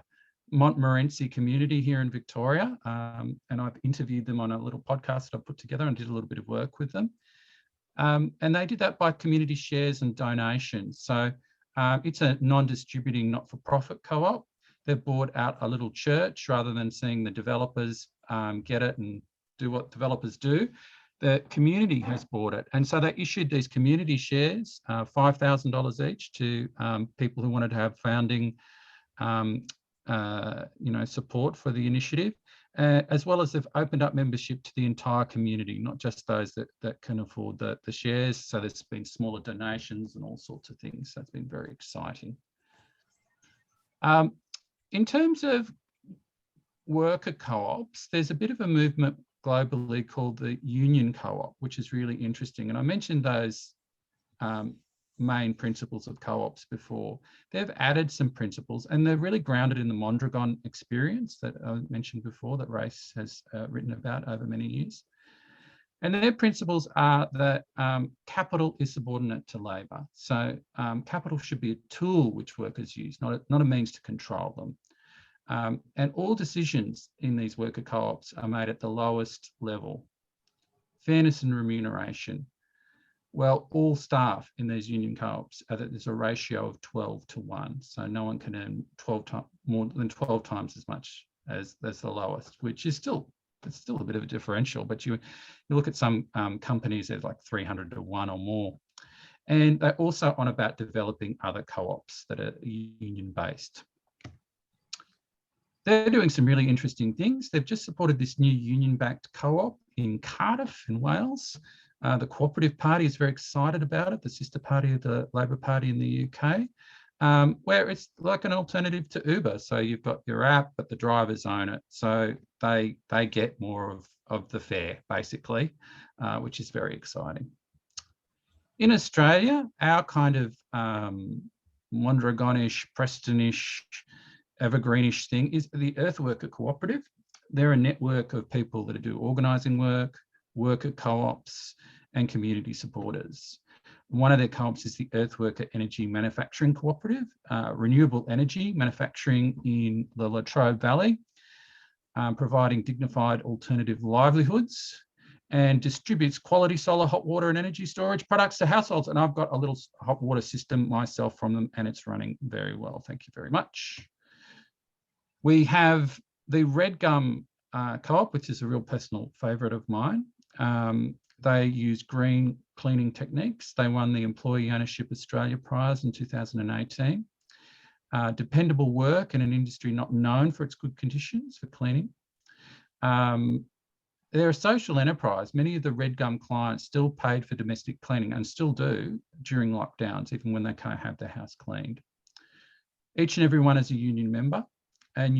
Montmorency community here in Victoria. And I've interviewed them on a little podcast that I put together and did a little bit of work with them. And they did that by community shares and donations. So it's a non-distributing, not-for-profit co-op. They've bought out a little church rather than seeing the developers get it and do what developers do. The community has bought it. And so they issued these community shares, $5,000 each, to people who wanted to have founding support for the initiative. As well as they've opened up membership to the entire community, not just those that can afford the shares. So there's been smaller donations and all sorts of things. So it's been very exciting. In terms of worker co-ops, there's a bit of a movement globally called the union co-op, which is really interesting. And I mentioned those main principles of co-ops before. They've added some principles, and they're really grounded in the Mondragon experience that I mentioned before, that Race has written about over many years. And their principles are that capital is subordinate to labour. So capital should be a tool which workers use, not a means to control them. And all decisions in these worker co-ops are made at the lowest level. Fairness and remuneration. Well, all staff in these union co-ops, there's a ratio of 12:1. So no one can earn more than 12 times as much as the lowest, which is still a bit of a differential. But you look at some companies, there's like 300:1 or more. And they're also on about developing other co-ops that are union-based. They're doing some really interesting things. They've just supported this new union-backed co-op in Cardiff in Wales. The Cooperative Party is very excited about it, the sister party of the Labor Party in the UK, where it's like an alternative to Uber. So you've got your app, but the drivers own it. So they get more of the fare, basically, which is very exciting. In Australia, our kind of Mondragonish, Prestonish, evergreenish thing is the Earthworker Cooperative. They're a network of people that do organising work, worker co-ops, and community supporters. One of their co-ops is the Earthworker Energy Manufacturing Cooperative, renewable energy manufacturing in the Latrobe Valley, providing dignified alternative livelihoods. and distributes quality solar hot water and energy storage products to households. And I've got a little hot water system myself from them, and it's running very well. Thank you very much. We have the Red Gum Co-op, which is a real personal favourite of mine. They use green cleaning techniques. They won the Employee Ownership Australia Prize in 2018. Dependable work in an industry not known for its good conditions for cleaning. They're a social enterprise. Many of the Red Gum clients still paid for domestic cleaning and still do during lockdowns, even when they can't have their house cleaned. Each and every one is a union member, and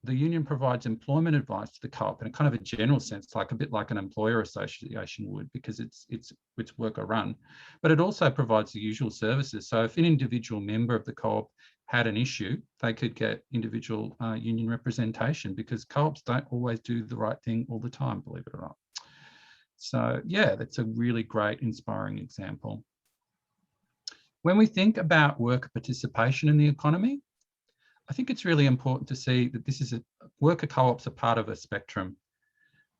the union provides employment advice to the co-op in a kind of a general sense, like a bit like an employer association would, because it's worker run. But it also provides the usual services. So if an individual member of the co-op had an issue, they could get individual union representation, because co-ops don't always do the right thing all the time, believe it or not. So yeah, that's a really great, inspiring example. When we think about worker participation in the economy, I think it's really important to see that this is worker co-ops are part of a spectrum.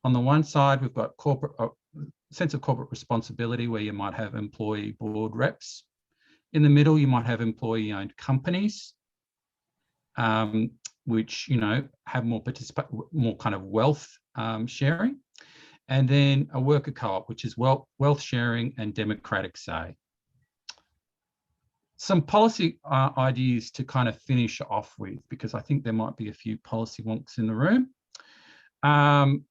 On the one side, we've got sense of corporate responsibility, where you might have employee board reps. In the middle, you might have employee-owned companies, which have more kind of wealth sharing, and then a worker co-op, which is wealth sharing and democratic say. Some policy ideas to kind of finish off with, because I think there might be a few policy wonks in the room,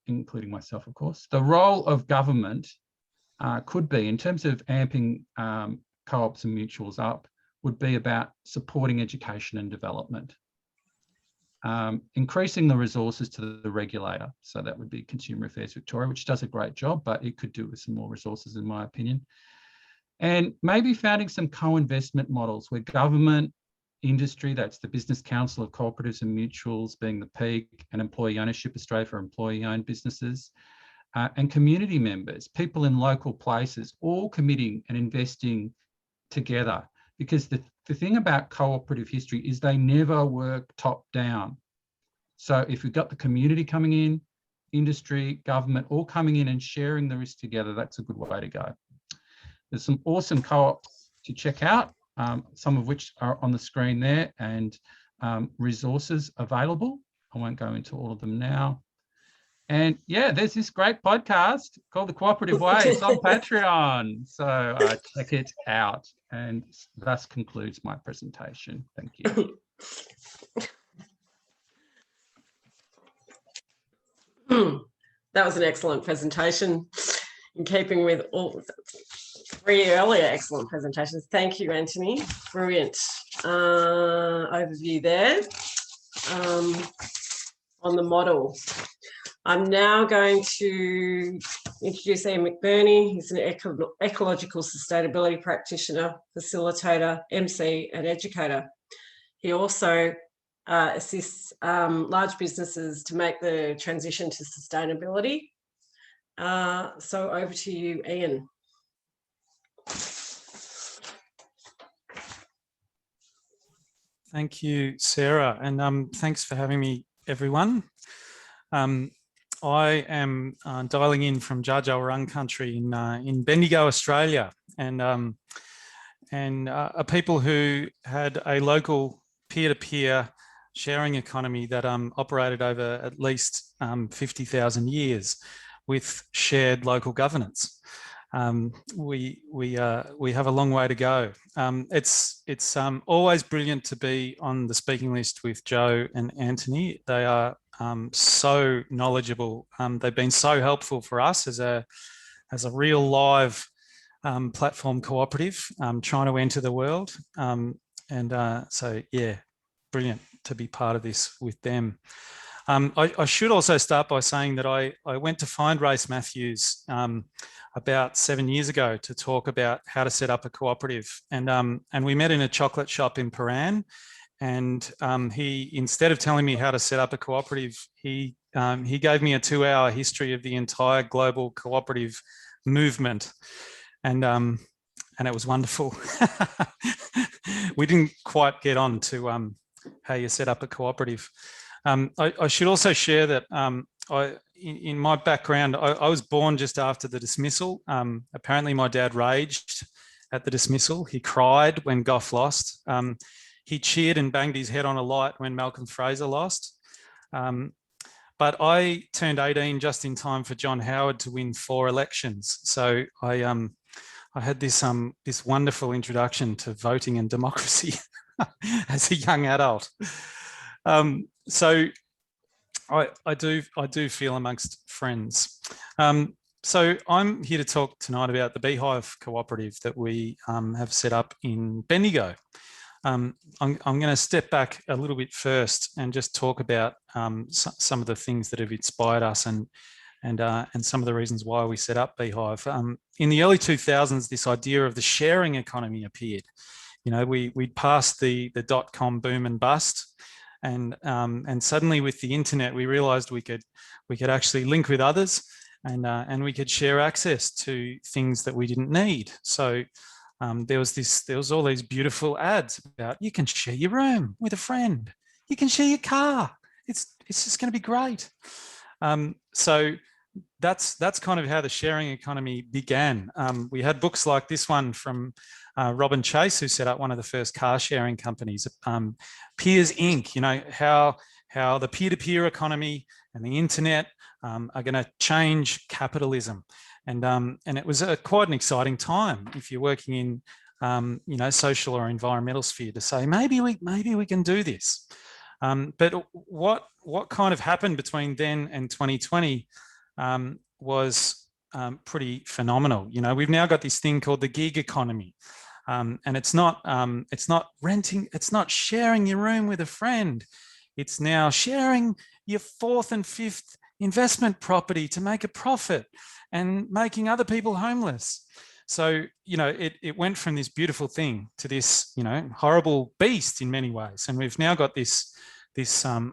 including myself, of course. The role of government could be, in terms of amping co-ops and mutuals up, would be about supporting education and development, increasing the resources to the regulator. So that would be Consumer Affairs Victoria, which does a great job, but it could do with some more resources, in my opinion. And maybe founding some co-investment models where government, industry, that's the Business Council of Cooperatives and Mutuals being the peak, and Employee Ownership Australia for employee-owned businesses, and community members, people in local places, all committing and investing together. Because the thing about cooperative history is they never work top down. So if you've got the community coming in, industry, government, all coming in and sharing the risk together, that's a good way to go. There's some awesome co-ops to check out, some of which are on the screen there, and resources available. I won't go into all of them now. And yeah, there's this great podcast called The Cooperative Way. It's on Patreon. So check it out. And thus concludes my presentation. Thank you. That was an excellent presentation, in keeping with all 3 earlier excellent presentations. Thank you, Anthony. Brilliant overview there on the model. I'm now going to introduce Ian McBurney. He's an ecological sustainability practitioner, facilitator, MC, and educator. He also assists large businesses to make the transition to sustainability. So over to you, Ian. Thank you, Sarah, and thanks for having me, everyone. I am dialing in from Dja Dja Wurrung country in Bendigo, Australia, and a people who had a local peer-to-peer sharing economy that operated over at least 50,000 years with shared local governance. We have a long way to go. It's always brilliant to be on the speaking list with Joe and Anthony. They are so knowledgeable. They've been so helpful for us as a real live platform cooperative trying to enter the world. So yeah, brilliant to be part of this with them. I should also start by saying that I went to find Race Matthews about 7 years ago to talk about how to set up a cooperative, and we met in a chocolate shop in Paran. And he, instead of telling me how to set up a cooperative, he gave me a 2-hour history of the entire global cooperative movement, and it was wonderful. We didn't quite get on to how you set up a cooperative. I should also share that in my background, I was born just after the dismissal. Apparently my dad raged at the dismissal. He cried when Gough lost. He cheered and banged his head on a light when Malcolm Fraser lost. But I turned 18 just in time for John Howard to win 4 elections. So I had this wonderful introduction to voting and democracy as a young adult. So I do feel amongst friends. So I'm here to talk tonight about the Beehive Cooperative that we have set up in Bendigo. I'm going to step back a little bit first and just talk about some of the things that have inspired us and some of the reasons why we set up Beehive. In the early 2000s, this idea of the sharing economy appeared. You know, we'd passed the dot-com boom and bust, and suddenly with the internet, we realised we could actually link with others, and we could share access to things that we didn't need. So there was all these beautiful ads about you can share your room with a friend, you can share your car. It's just going to be great. So that's kind of how the sharing economy began. We had books like this one from Robin Chase, who set up one of the first car sharing companies, Peers Inc. You know, how the peer-to-peer economy and the internet are going to change capitalism. And it was quite an exciting time if you're working in, you know, social or environmental sphere to say, maybe we can do this. But what kind of happened between then and 2020 was pretty phenomenal. You know, we've now got this thing called the gig economy. And it's not renting, it's not sharing your room with a friend. It's now sharing your 4th and 5th investment property to make a profit and making other people homeless. So, you know, it went from this beautiful thing to this, you know, horrible beast in many ways. And we've now got this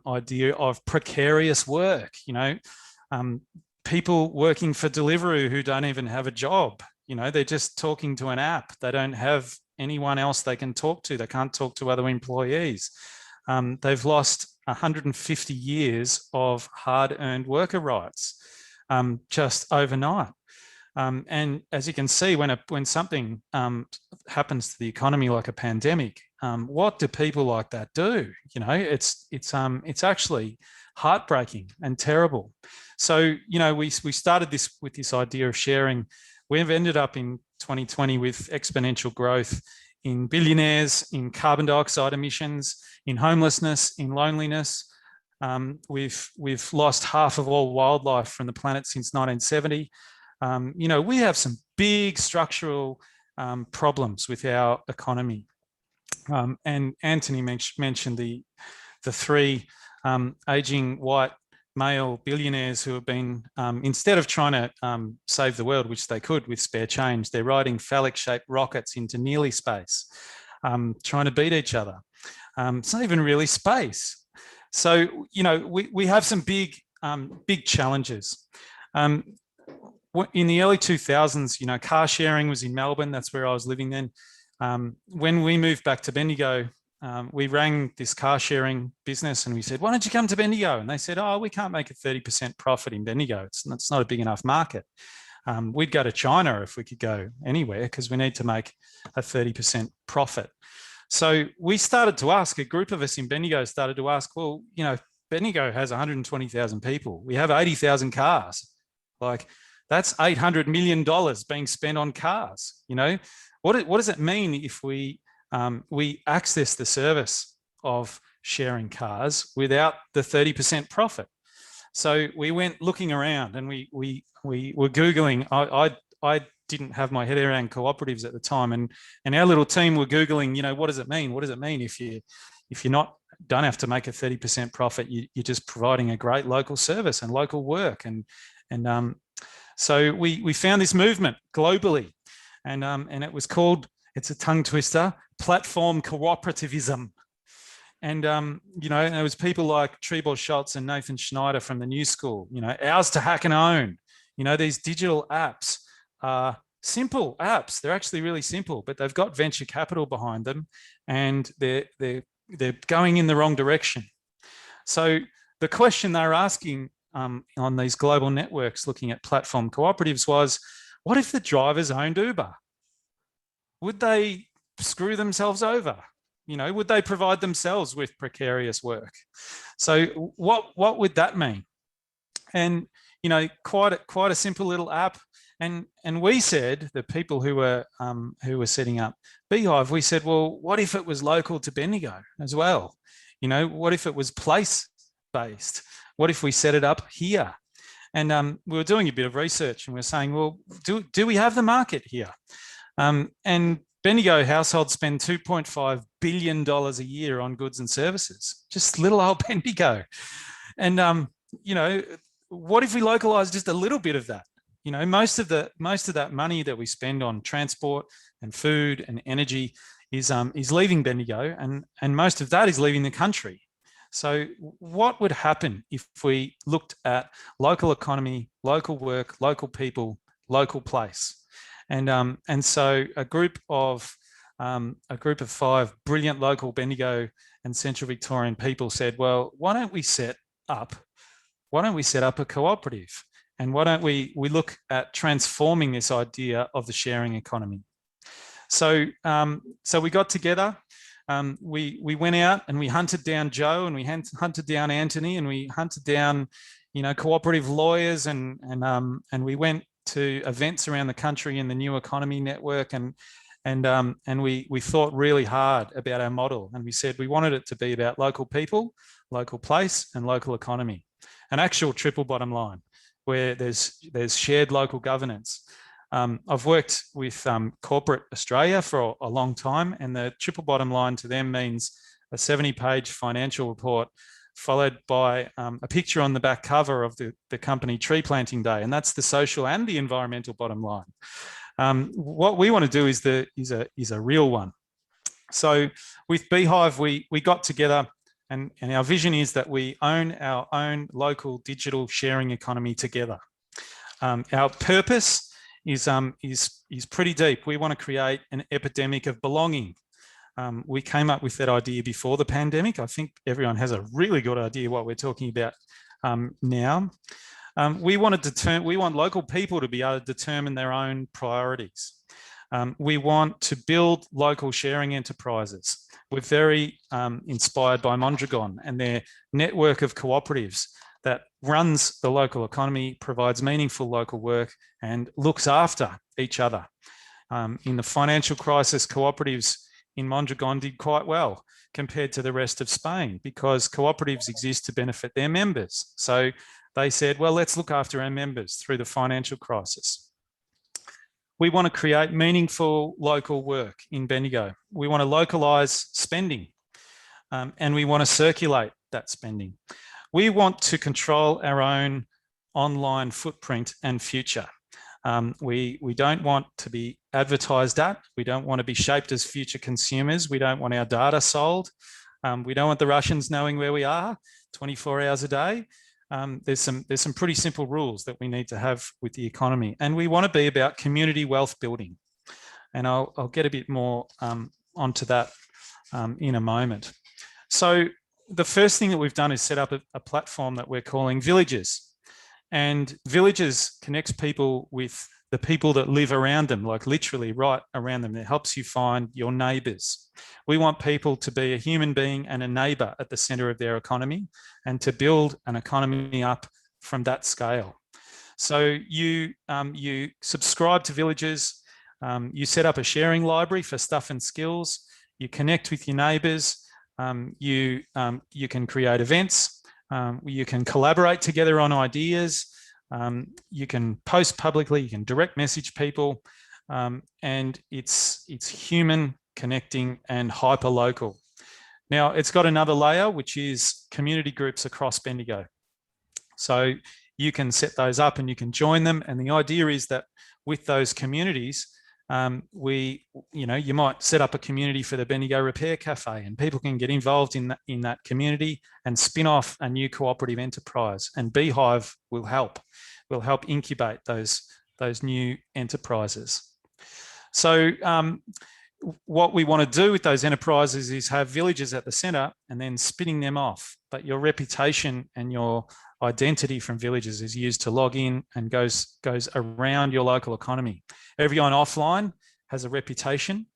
idea of precarious work, you know, people working for Deliveroo who don't even have a job. You know, they're just talking to an app. They don't have anyone else they can talk to. They can't talk to other employees. They've lost 150 years of hard-earned worker rights just overnight. And as you can see, when something happens to the economy like a pandemic, what do people like that do? You know, it's actually heartbreaking and terrible. So, you know, we started this with this idea of sharing. We've ended up in 2020 with exponential growth in billionaires, in carbon dioxide emissions, in homelessness, in loneliness. We've lost half of all wildlife from the planet since 1970. You know, we have some big structural problems with our economy. And Anthony mentioned the 3 aging white male billionaires who have been, instead of trying to save the world, which they could with spare change, they're riding phallic-shaped rockets into nearly space, trying to beat each other. It's not even really space. So, you know, we have some big challenges. In the early 2000s, you know, car sharing was in Melbourne. That's where I was living then. When we moved back to Bendigo, we rang this car sharing business and we said, why don't you come to Bendigo? And they said, oh, we can't make a 30% profit in Bendigo. It's not a big enough market. We'd go to China if we could go anywhere because we need to make a 30% profit. So we started to ask, a group of us in Bendigo started to ask, well, you know, Bendigo has 120,000 people. We have 80,000 cars. Like, that's $800 million being spent on cars. You know, what does it mean if we access the service of sharing cars without the 30% profit? So we went looking around and we were Googling. I didn't have my head around cooperatives at the time, and our little team were Googling, you know, what does it mean? What does it mean if you're don't have to make a 30% profit, you're just providing a great local service and local work. And so we found this movement globally, and it was called, it's a tongue twister, platform cooperativism. And, you know, and there was people like Trebor Schultz and Nathan Schneider from the New School, you know, ours to hack and own. You know, these digital apps are simple apps. They're actually really simple, but they've got venture capital behind them, and they're going in the wrong direction. So the question they're asking on these global networks looking at platform cooperatives was, what if the drivers owned Uber? Would they screw themselves over? You know, would they provide themselves with precarious work? So what would that mean? And, you know, quite a simple little app. And we said, the people who were setting up Beehive, we said, well, what if it was local to Bendigo as well? You know, what if it was place-based? What if we set it up here? And we were doing a bit of research and we were saying, well, do we have the market here? And Bendigo households spend $2.5 billion a year on goods and services, just little old Bendigo. And, you know, what if we localize just a little bit of that? You know, most of that money that we spend on transport and food and energy is leaving Bendigo, and most of that is leaving the country. So what would happen if we looked at local economy, local work, local people, local place? And so a group of 5 brilliant local Bendigo and Central Victorian people said, well, why don't we set up a cooperative? And why don't we look at transforming this idea of the sharing economy? So we got together. We went out and we hunted down Joe, and we hunted down Anthony, and we hunted down, you know, cooperative lawyers, and we went to events around the country in the New Economy Network, and we thought really hard about our model, and we said we wanted it to be about local people, local place, and local economy, an actual triple bottom line where there's shared local governance. I've worked with Corporate Australia for a long time, and the triple bottom line to them means a 70-page financial report followed by a picture on the back cover of the company Tree Planting Day, and that's the social and the environmental bottom line. What we want to do is a real one. So with Beehive, we got together, and our vision is that we own our own local digital sharing economy together. Our purpose is pretty deep. We want to create an epidemic of belonging. We came up with that idea before the pandemic. I think everyone has a really good idea what we're talking about now. We want local people to be able to determine their own priorities. We want to build local sharing enterprises. We're very inspired by Mondragon and their network of cooperatives that runs the local economy, provides meaningful local work, and looks after each other. In the financial crisis, cooperatives in Mondragon did quite well compared to the rest of Spain, because cooperatives exist to benefit their members. So they said, well, let's look after our members through the financial crisis. We want to create meaningful local work in Bendigo. We want to localise spending, and we want to circulate that spending. We want to control our own online footprint and future. We don't want to be advertised at. We don't want to be shaped as future consumers. We don't want our data sold. We don't want the Russians knowing where we are 24 hours a day. There's some pretty simple rules that we need to have with the economy, and we want to be about community wealth building. And I'll get a bit more onto that in a moment. So the first thing that we've done is set up a platform that we're calling Villages, and Villages connects people with the people that live around them, like literally right around them. It helps you find your neighbours. We want people to be a human being and a neighbour at the centre of their economy, and to build an economy up from that scale. So you subscribe to Villages, you set up a sharing library for stuff and skills, you connect with your neighbours, you can create events, you can collaborate together on ideas, you can post publicly, you can direct message people, and it's human, connecting, and hyper local. Now, it's got another layer, which is community groups across Bendigo. So you can set those up and you can join them, and the idea is that with those communities, you might set up a community for the Bendigo Repair Cafe, and people can get involved in that community and spin off a new cooperative enterprise, and Beehive will help incubate those new enterprises. So what we want to do with those enterprises is have Villages at the centre and then spinning them off, but your reputation and your identity from villages is used to log in and goes around your local economy. Everyone offline has a reputation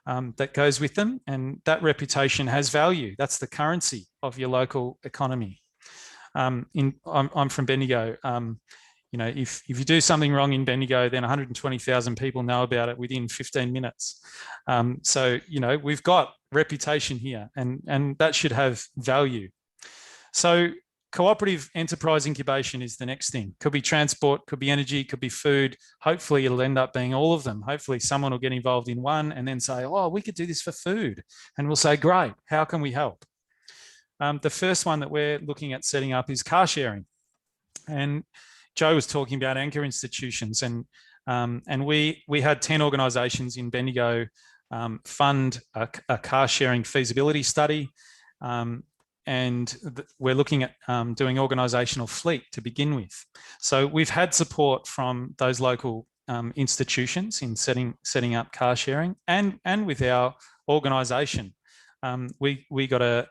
that goes with them, and that reputation has value. That's the currency of your local economy. I'm from Bendigo. You know, if you do something wrong in Bendigo, then 120,000 people know about it within 15 minutes. So, you know, we've got reputation here, and that should have value. So cooperative enterprise incubation is the next thing. Could be transport, could be energy, could be food. Hopefully it'll end up being all of them. Hopefully someone will get involved in one and then say, oh, we could do this for food. And we'll say, great, how can we help? The first one that we're looking at setting up is car sharing. And Joe was talking about anchor institutions, and we had 10 organisations in Bendigo fund a car sharing feasibility study. And we're looking at doing organisational fleet to begin with. So we've had support from those local institutions in setting up car sharing, and with our organisation. We got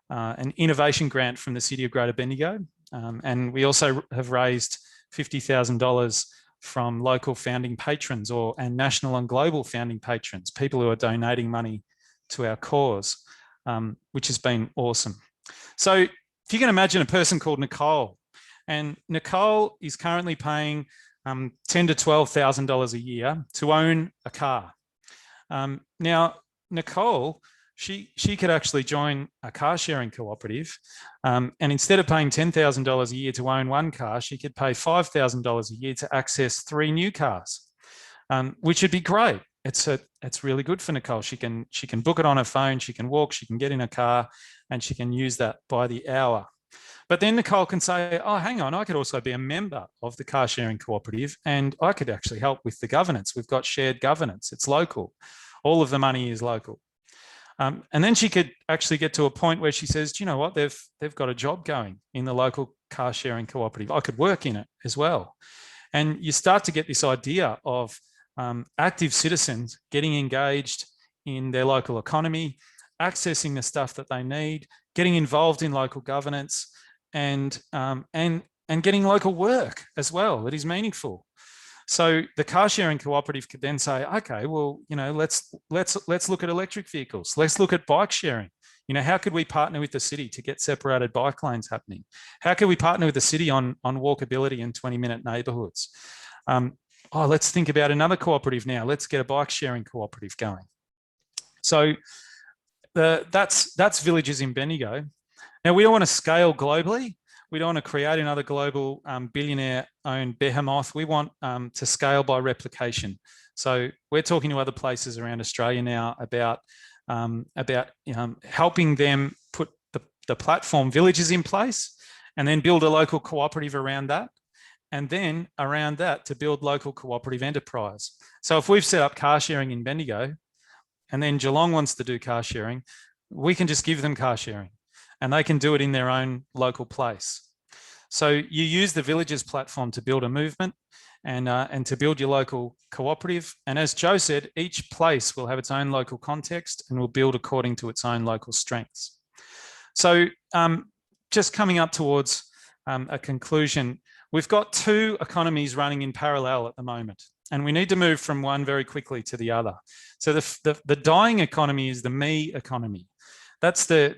an innovation grant from the City of Greater Bendigo, and we also have raised $50,000 from local founding patrons and national and global founding patrons, people who are donating money to our cause, which has been awesome. So if you can imagine a person called Nicole, and Nicole is currently paying $10,000 to $12,000 a year to own a car. Now, Nicole, she could actually join a car sharing cooperative, and instead of paying $10,000 a year to own one car, she could pay $5,000 a year to access 3 new cars, which would be great. It's really good for Nicole. She can book it on her phone, she can walk, she can get in a car, and she can use that by the hour. But then Nicole can say, oh, hang on, I could also be a member of the car sharing cooperative, and I could actually help with the governance. We've got shared governance. It's local. All of the money is local. And then she could actually get to a point where she says, do you know what? They've got a job going in the local car sharing cooperative. I could work in it as well. And you start to get this idea of active citizens getting engaged in their local economy, accessing the stuff that they need, getting involved in local governance, and getting local work as well that is meaningful. So the car sharing cooperative could then say, okay, well, you know, let's look at electric vehicles. Let's look at bike sharing. You know, how could we partner with the city to get separated bike lanes happening? How can we partner with the city on walkability in 20-minute neighbourhoods? Let's think about another cooperative now. Let's get a bike sharing cooperative going. So that's villages in Bendigo. Now, we don't want to scale globally. We don't want to create another global billionaire-owned behemoth. We want to scale by replication. So we're talking to other places around Australia now about helping them put the platform villages in place, and then build a local cooperative around that, and then around that to build local cooperative enterprise. So if we've set up car sharing in Bendigo, and then Geelong wants to do car sharing, we can just give them car sharing, and they can do it in their own local place. So you use the villages platform to build a movement and to build your local cooperative. And as Joe said, each place will have its own local context and will build according to its own local strengths. So just coming up towards a conclusion, we've got 2 economies running in parallel at the moment, and we need to move from one very quickly to the other. So the dying economy is the me economy. That's the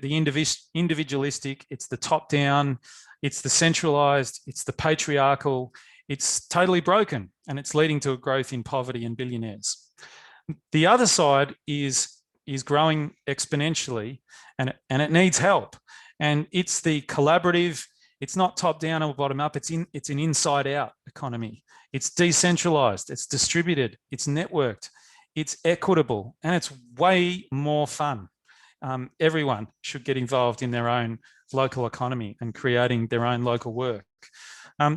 individualistic, it's the top-down, it's the centralised, it's the patriarchal, it's totally broken, and it's leading to a growth in poverty and billionaires. The other side is growing exponentially, and it needs help. And it's the collaborative, it's not top-down or bottom-up, it's an inside-out economy. It's decentralised, it's distributed, it's networked, it's equitable, and it's way more fun. Everyone should get involved in their own local economy and creating their own local work.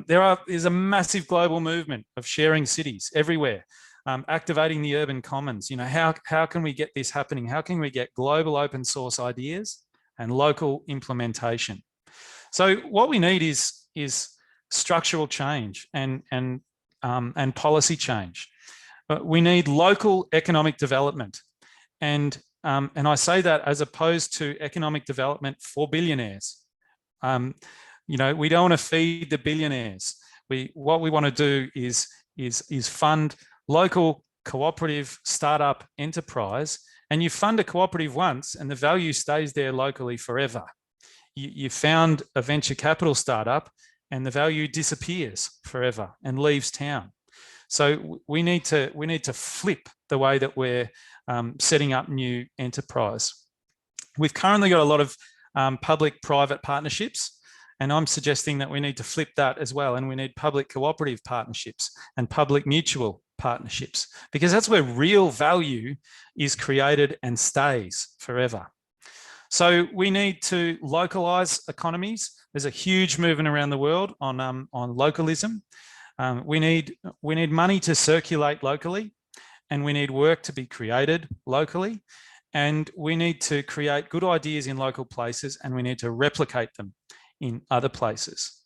There's a massive global movement of sharing cities everywhere, activating the urban commons. You know, how can we get this happening? How can we get global open source ideas and local implementation? So what we need is structural change and policy change. We need local economic development, and I say that as opposed to economic development for billionaires. You know, we don't want to feed the billionaires. What we want to do is fund local cooperative startup enterprise, and you fund a cooperative once and the value stays there locally forever. You found a venture capital startup and the value disappears forever and leaves town. So we need to flip the way that we're setting up new enterprise. We've currently got a lot of public-private partnerships, and I'm suggesting that we need to flip that as well, and we need public cooperative partnerships and public mutual partnerships, because that's where real value is created and stays forever. So we need to localize economies. There's a huge movement around the world on localism. We need money to circulate locally, and we need work to be created locally, and we need to create good ideas in local places, and we need to replicate them in other places.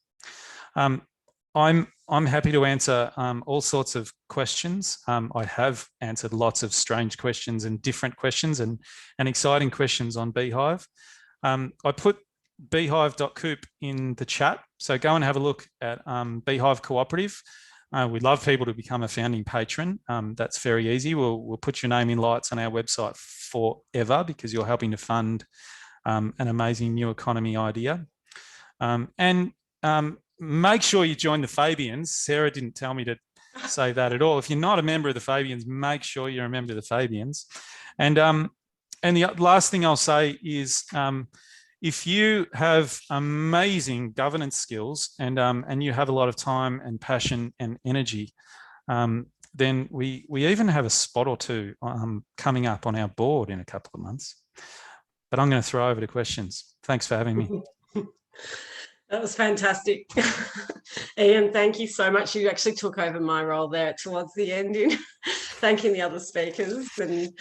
I'm happy to answer all sorts of questions. I have answered lots of strange questions and different questions and exciting questions on Beehive. I put beehive.coop in the chat, so go and have a look at Beehive Cooperative. We'd love people to become a founding patron. That's very easy. We'll put your name in lights on our website forever because you're helping to fund an amazing new economy idea. Make sure you join the Fabians. Sarah didn't tell me to say that at all. If you're not a member of the Fabians, make sure you're a member of the Fabians. And the last thing I'll say is, if you have amazing governance skills and you have a lot of time and passion and energy, then we even have a spot or two coming up on our board in a couple of months. But I'm going to throw over to questions. Thanks for having me. That was fantastic. Ian, thank you so much. You actually took over my role there towards the end in thanking the other speakers and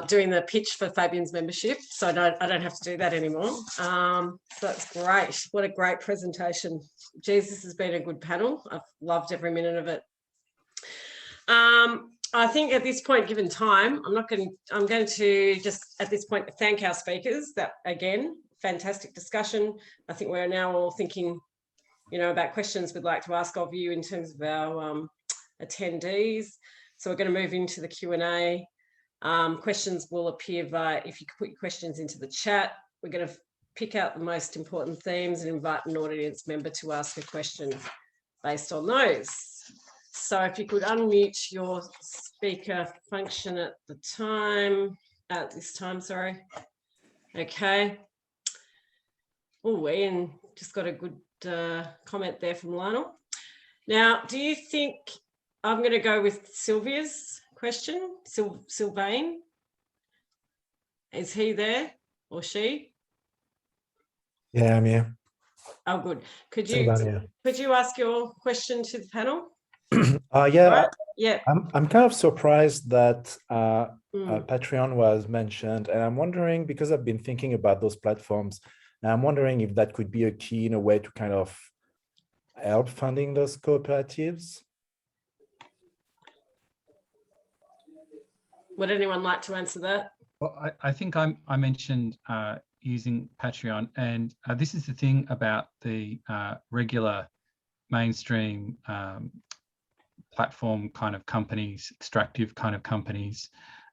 doing the pitch for Fabian's membership. So I don't have to do that anymore. So that's great. What a great presentation. Geez, this has been a good panel. I've loved every minute of it. I think at this point, given time, I'm going to just at this point thank our speakers. That again, fantastic discussion. I think we're now all thinking, about questions we'd like to ask of you in terms of our attendees. So we're going to move into the Q&A. Questions will appear if you could put your questions into the chat. We're going to pick out the most important themes and invite an audience member to ask a question based on those. So if you could unmute your speaker function at this time, sorry. Okay. Oh, Ian just got a good comment there from Lionel. Now, do you think, I'm going to go with Sylvia's question, Sylvain. Is he there or she? Yeah, I'm here. Oh, good. Could you ask your question to the panel? Yeah, right. Yeah. I'm kind of surprised that Patreon was mentioned, and I'm wondering, because I've been thinking about those platforms, and I'm wondering if that could be a key in a way to kind of help funding those cooperatives. Would anyone like to answer that? Well, I think I mentioned using Patreon, and this is the thing about the regular mainstream platform kind of companies, extractive kind of companies.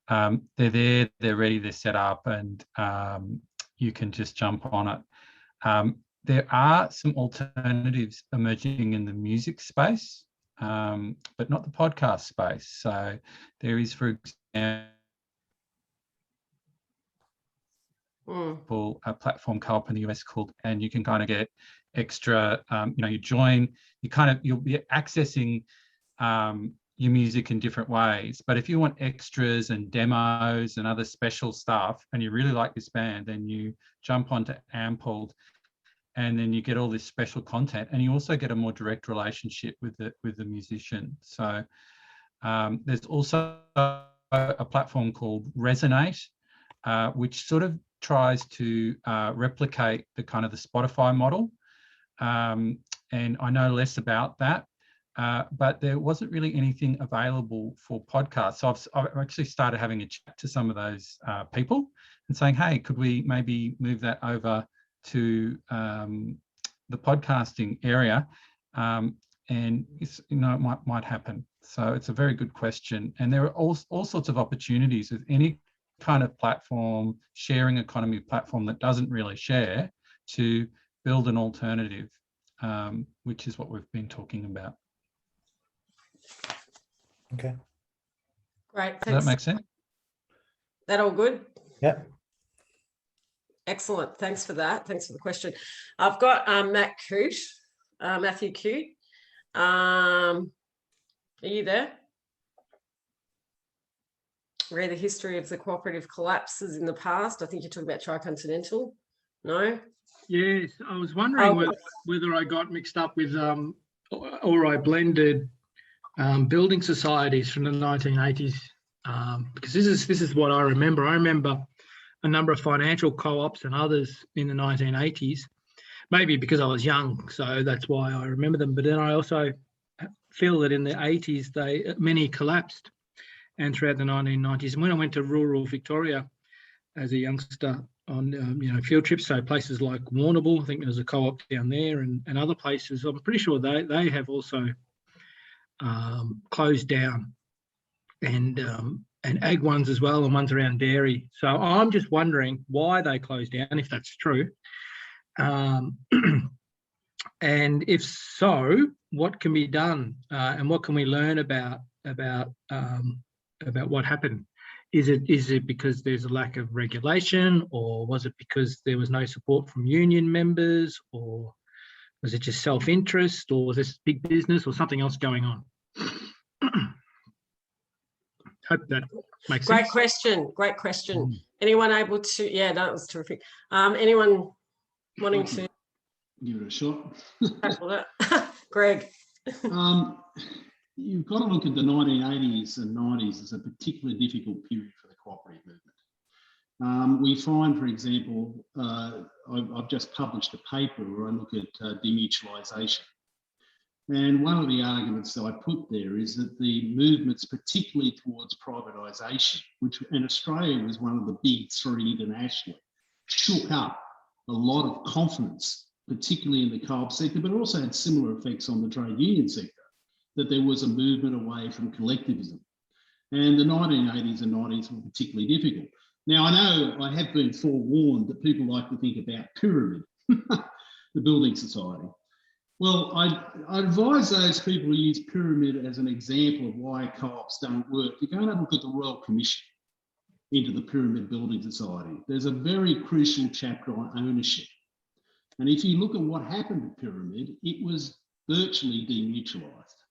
They're there, they're ready, they're set up, and you can just jump on it. There are some alternatives emerging in the music space, but not the podcast space. So there is, for example, a platform co-op in the US called, and you can kind of get extra, you join, you'll be accessing your music in different ways. But if you want extras and demos and other special stuff, and you really like this band, then you jump onto Ampled, and then you get all this special content, and you also get a more direct relationship with the musician. So there's also a platform called Resonate, which sort of tries to replicate the kind of the Spotify model. And I know less about that. But there wasn't really anything available for podcasts. So I've actually started having a chat to some of those people and saying, hey, could we maybe move that over to the podcasting area, and it's, you know, it might happen. So it's a very good question, and there are all sorts of opportunities with any kind of platform, sharing economy platform that doesn't really share, to build an alternative, which is what we've been talking about. Okay. Great. Does that make sense? That all good? Yeah. Excellent. Thanks for that. Thanks for the question. I've got Matthew Coote. Are you there? Read the history of the cooperative collapses in the past. I think you're talking about Tricontinental. No? Yes, I was wondering whether I got mixed up with or I blended building societies from the 1980s, because this is what I remember. I remember a number of financial co-ops and others in the 1980s, maybe because I was young, so that's why I remember them. But then I also feel that in the 80s, many collapsed, and throughout the 1990s. And when I went to rural Victoria as a youngster on field trips, so places like Warrnambool, I think there's a co-op down there, and other places, I'm pretty sure they have also closed down, and ag ones as well, and ones around dairy. So I'm just wondering why they closed down, if that's true, and if so, what can be done, and what can we learn about what happened? Is it because there's a lack of regulation, or was it because there was no support from union members, or was it just self-interest, or was this big business, or something else going on? Hope that makes sense. Great question. Anyone able to? Yeah, that was terrific. Anyone wanting to give it a shot? tackle that? Greg. You've got to look at the 1980s and 90s as a particularly difficult period for the cooperative movement. We find, for example, I've just published a paper where I look at demutualisation. And one of the arguments that I put there is that the movements, particularly towards privatisation, and Australia was one of the big three internationally, shook up a lot of confidence, particularly in the co-op sector, but also had similar effects on the trade union sector, that there was a movement away from collectivism. And the 1980s and 90s were particularly difficult. Now, I know I have been forewarned that people like to think about pyramid, the building society. Well, I advise those people who use pyramid as an example of why co-ops don't work to go and have a look at the Royal Commission into the Pyramid Building Society. There's a very crucial chapter on ownership. And if you look at what happened to Pyramid, it was virtually demutualised.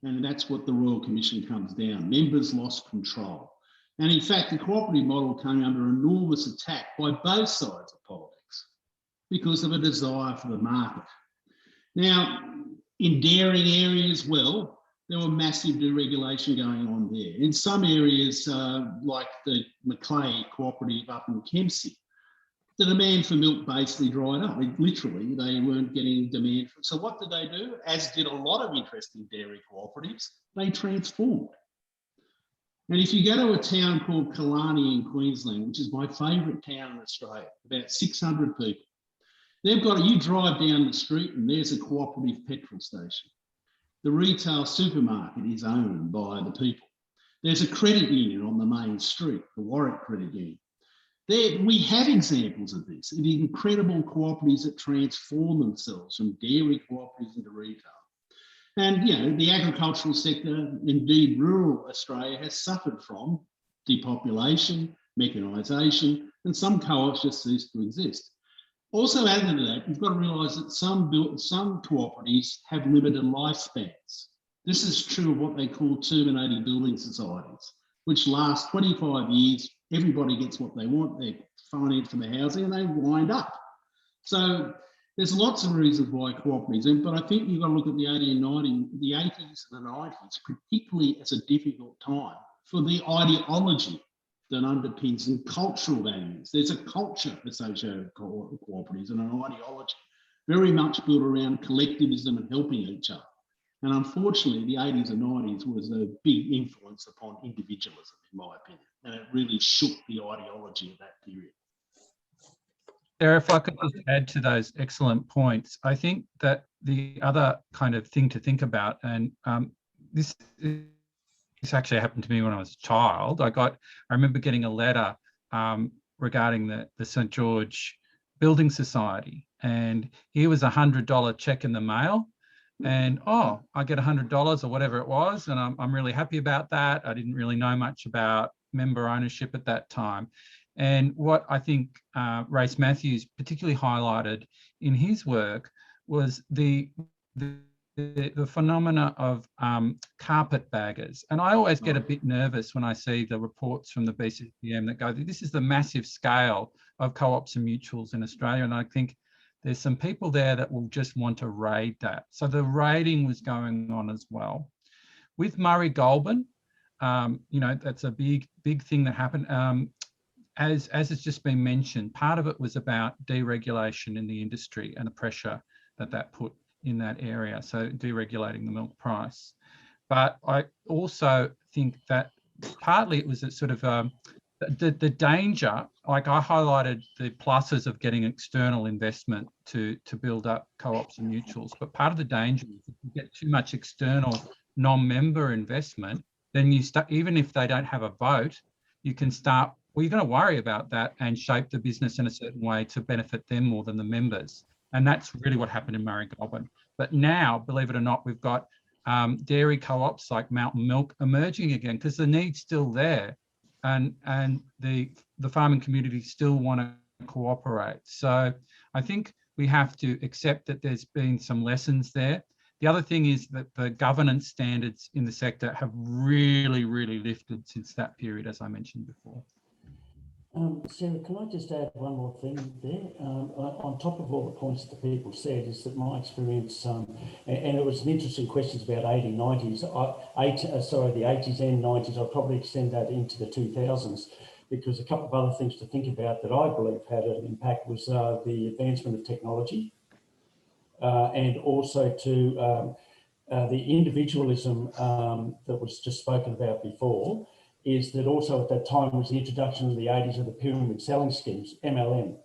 And that's what the Royal Commission comes down. Members lost control. And in fact, the cooperative model came under enormous attack by both sides of politics because of a desire for the market. Now, in dairying areas, well, there were massive deregulation going on there. In some areas, like the Macleay cooperative up in Kempsey, the demand for milk basically dried up. Literally, they weren't getting demand. So what did they do? As did a lot of interesting dairy cooperatives, they transformed. And if you go to a town called Killarney in Queensland, which is my favourite town in Australia, about 600 people, they've got, you drive down the street and there's a cooperative petrol station. The retail supermarket is owned by the people. There's a credit union on the main street, the Warwick Credit Union. There, we have examples of this, of incredible cooperatives that transform themselves from dairy cooperatives into retail. And, you know, the agricultural sector, indeed rural Australia, has suffered from depopulation, mechanisation, and some co-ops just cease to exist. Also added to that, you've got to realise that some cooperatives have limited lifespans. This is true of what they call terminating building societies, which last 25 years, everybody gets what they want, they're financed for the housing, and they wind up. So there's lots of reasons why cooperatives, but I think you've got to look at the 80s and 90s and the 90s, particularly as a difficult time for the ideology that underpins and cultural values. There's a culture associated with cooperatives and an ideology very much built around collectivism and helping each other. And unfortunately, the 80s and 90s was a big influence upon individualism, in my opinion, and it really shook the ideology of that period. Sarah, if I could just add to those excellent points, I think that the other kind of thing to think about, and this actually happened to me when I was a child. I remember getting a letter regarding the St. George Building Society, and here was $100 check in the mail, and I get $100 or whatever it was, and I'm really happy about that. I didn't really know much about member ownership at that time. And what I think Race Matthews particularly highlighted in his work was the phenomena of carpetbaggers. And I always get a bit nervous when I see the reports from the BCCM that go, this is the massive scale of co-ops and mutuals in Australia. And I think there's some people there that will just want to raid that. So the raiding was going on as well. With Murray Goulburn, that's a big thing that happened. As has just been mentioned, part of it was about deregulation in the industry and the pressure that put in that area, so deregulating the milk price. But I also think that partly it was a sort of the danger, like I highlighted the pluses of getting external investment to build up co-ops and mutuals, but part of the danger is if you get too much external non-member investment, then you start, even if they don't have a vote, you can start, you're going to worry about that and shape the business in a certain way to benefit them more than the members. And that's really what happened in Murray Goulburn. But now, believe it or not, we've got dairy co-ops like Mountain Milk emerging again because the need's still there, and the farming community still want to cooperate. So I think we have to accept that there's been some lessons there. The other thing is that the governance standards in the sector have really, really lifted since that period, as I mentioned before. Sarah, can I just add one more thing there? On top of all the points that the people said, is that my experience, and it was an interesting question about 80s, 90s, the 80s and 90s, I'll probably extend that into the 2000s, because a couple of other things to think about that I believe had an impact was the advancement of technology, and also to the individualism that was just spoken about before. Is that also at that time was the introduction in the 80s of the pyramid selling schemes, MLM.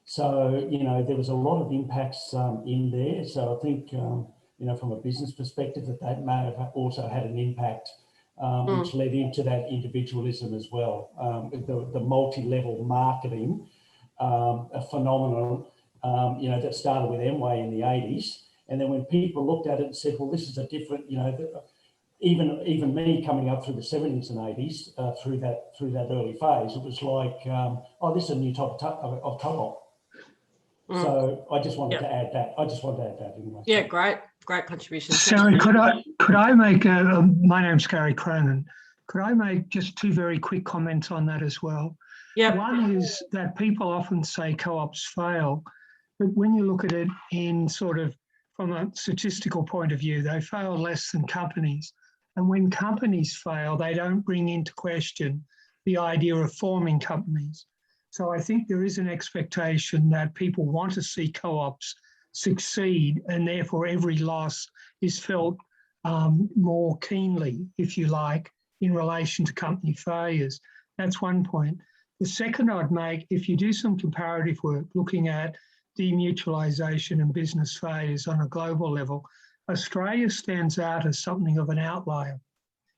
So, there was a lot of impacts in there. So I think, from a business perspective, that may have also had an impact, which led into that individualism as well. The multi-level marketing phenomenon, that started with Amway in the 80s. And then when people looked at it and said, well, this is a different, even me coming up through the 70s and 80s, through that early phase, it was like, this is a new type of co-op. So I just wanted to add that. Anyway. Yeah, great contribution. Sarah, could I make my name's Gary Cronin. Could I make just two very quick comments on that as well? Yeah. One is that people often say co-ops fail, but when you look at it in sort of from a statistical point of view, they fail less than companies. And when companies fail, they don't bring into question the idea of forming companies. So I think there is an expectation that people want to see co-ops succeed, and therefore every loss is felt more keenly, if you like, in relation to company failures. That's one point. The second I'd make, if you do some comparative work looking at demutualisation and business failures on a global level, Australia stands out as something of an outlier.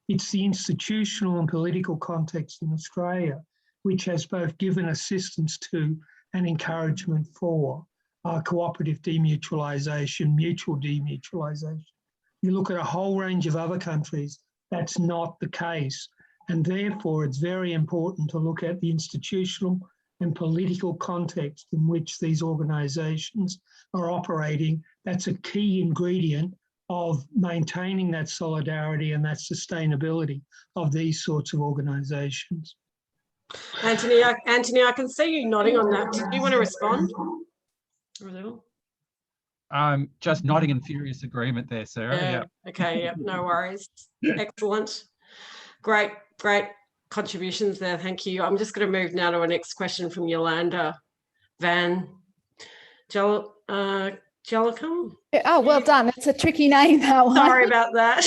It's the institutional and political context in Australia which has both given assistance to and encouragement for cooperative demutualisation, mutual demutualisation. You look at a whole range of other countries, that's not the case. And therefore, it's very important to look at the institutional and political context in which these organisations are operating. That's a key ingredient of maintaining that solidarity and that sustainability of these sorts of organisations. Anthony, I can see you nodding on that. Did you want to respond? I'm just nodding in furious agreement there, Sarah. Yeah. Okay, yeah, no worries. Excellent. Great contributions there. Thank you. I'm just going to move now to our next question from Yolanda Van Jellicum. Oh, well done. It's a tricky name, that one. Sorry about that.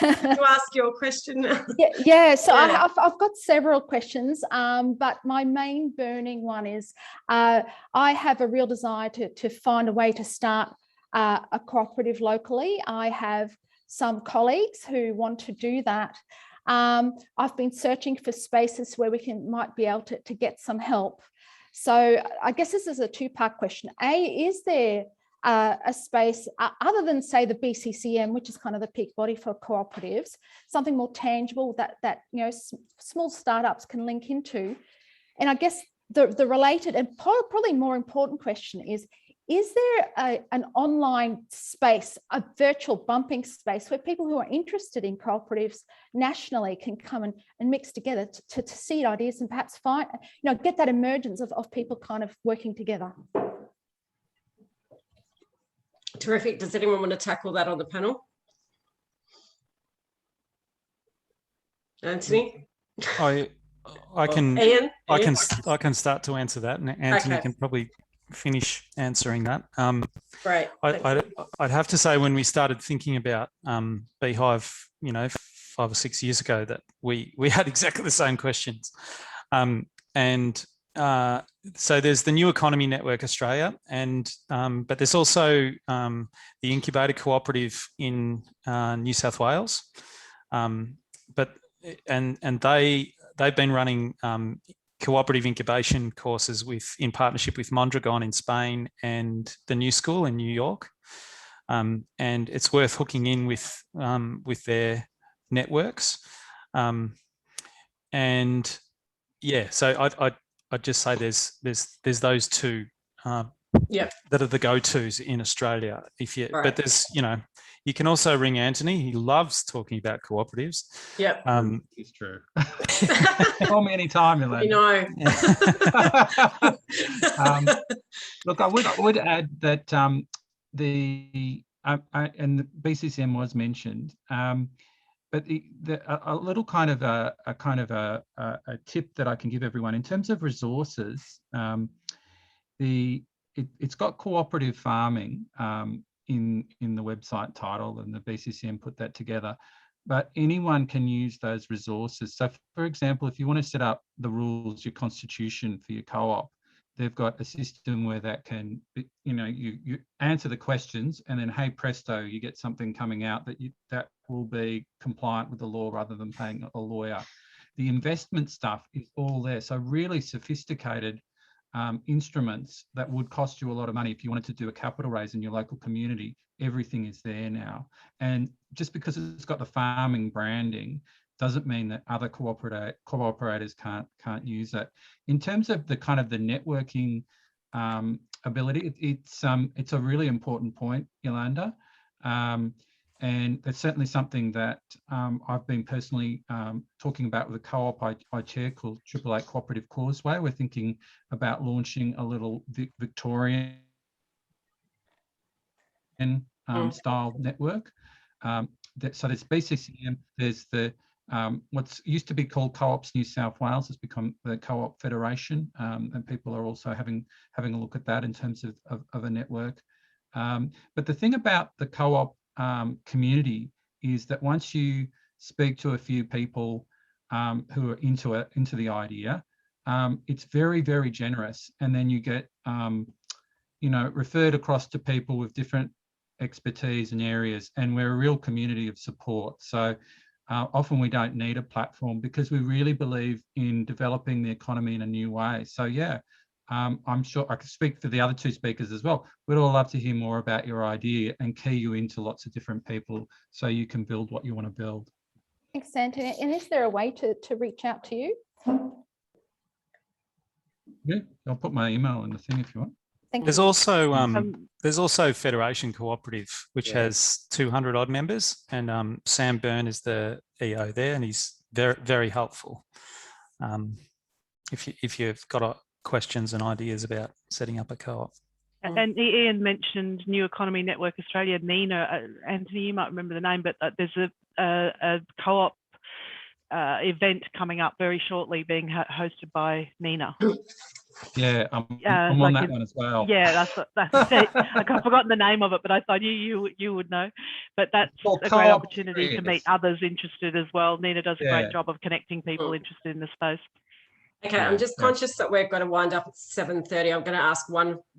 to ask your question now? Yeah. So Yeah. I've got several questions, but my main burning one is I have a real desire to find a way to start a cooperative locally. I have some colleagues who want to do that. I've been searching for spaces where we might be able to get some help. So I guess this is a two-part question. A, is there a space other than, say, the BCCM, which is kind of the peak body for cooperatives, something more tangible that small startups can link into? And I guess the related and probably more important question is there an online space, a virtual bumping space where people who are interested in cooperatives nationally can come and mix together to seed ideas and perhaps find, get that emergence of people kind of working together? Terrific. Does anyone want to tackle that on the panel? Anthony? I can. Ian? I can start to answer that, and Anthony can probably finish answering that. Great. I'd have to say, when we started thinking about Beehive, 5 or 6 years ago, that we had exactly the same questions. So there's the New Economy Network Australia, but there's also the Incubator Cooperative in New South Wales, they've been running cooperative incubation courses in partnership with Mondragon in Spain and the New School in New York, and it's worth hooking in with their networks, and yeah, so I'd just say there's those two that are the go-tos in Australia. But there's you can also ring Anthony. He loves talking about cooperatives. Yep. It's true. Call me anytime, Elaine. Look, I would add that and the BCCM was mentioned. But a little kind of a tip that I can give everyone in terms of resources. It's got cooperative farming in the website title, and the BCCM put that together. But anyone can use those resources. So, for example, if you want to set up the rules, your constitution for your co-op, they've got a system where that can, you answer the questions, and then, hey presto, you get something coming out that will be compliant with the law rather than paying a lawyer. The investment stuff is all there. So really sophisticated instruments that would cost you a lot of money if you wanted to do a capital raise in your local community. Everything is there now. And just because it's got the farming branding doesn't mean that other co-operators can't use it. In terms of the kind of the networking ability, it's a really important point, Yolanda. And that's certainly something that I've been personally talking about with a co-op I chair called 888 Cooperative Causeway. We're thinking about launching a little Victorian style network. So there's BCCM, there's the what's used to be called Co-ops New South Wales has become the Co-op Federation, and people are also having a look at that in terms of a network. But the thing about the co-op community is that once you speak to a few people who are into the idea, it's very, very generous, and then you get referred across to people with different expertise and areas, and we're a real community of support. So often we don't need a platform because we really believe in developing the economy in a new way. So yeah, I'm sure I could speak for the other two speakers as well. We'd all love to hear more about your idea and key you into lots of different people so you can build what you want to build. Thanks, Anthony. And is there a way to reach out to you? Yeah, I'll put my email in the thing if you want. Thank There's you. also there's also Federation Cooperative, which has 200 odd members, and Sam Byrne is the EO there, and he's very, very helpful. If you've got questions and ideas about setting up a co-op. And Ian mentioned New Economy Network Australia, NENA. Anthony, you might remember the name, but there's a co-op event coming up very shortly being hosted by NENA. Yeah, I'm on that one as well. Yeah, that's it. I've forgotten the name of it, but I thought you would know. But that's a great opportunity to meet others interested as well. Nina does a great job of connecting people interested in the space. Okay, I'm just conscious that we've got to wind up at 7:30. I'm going to ask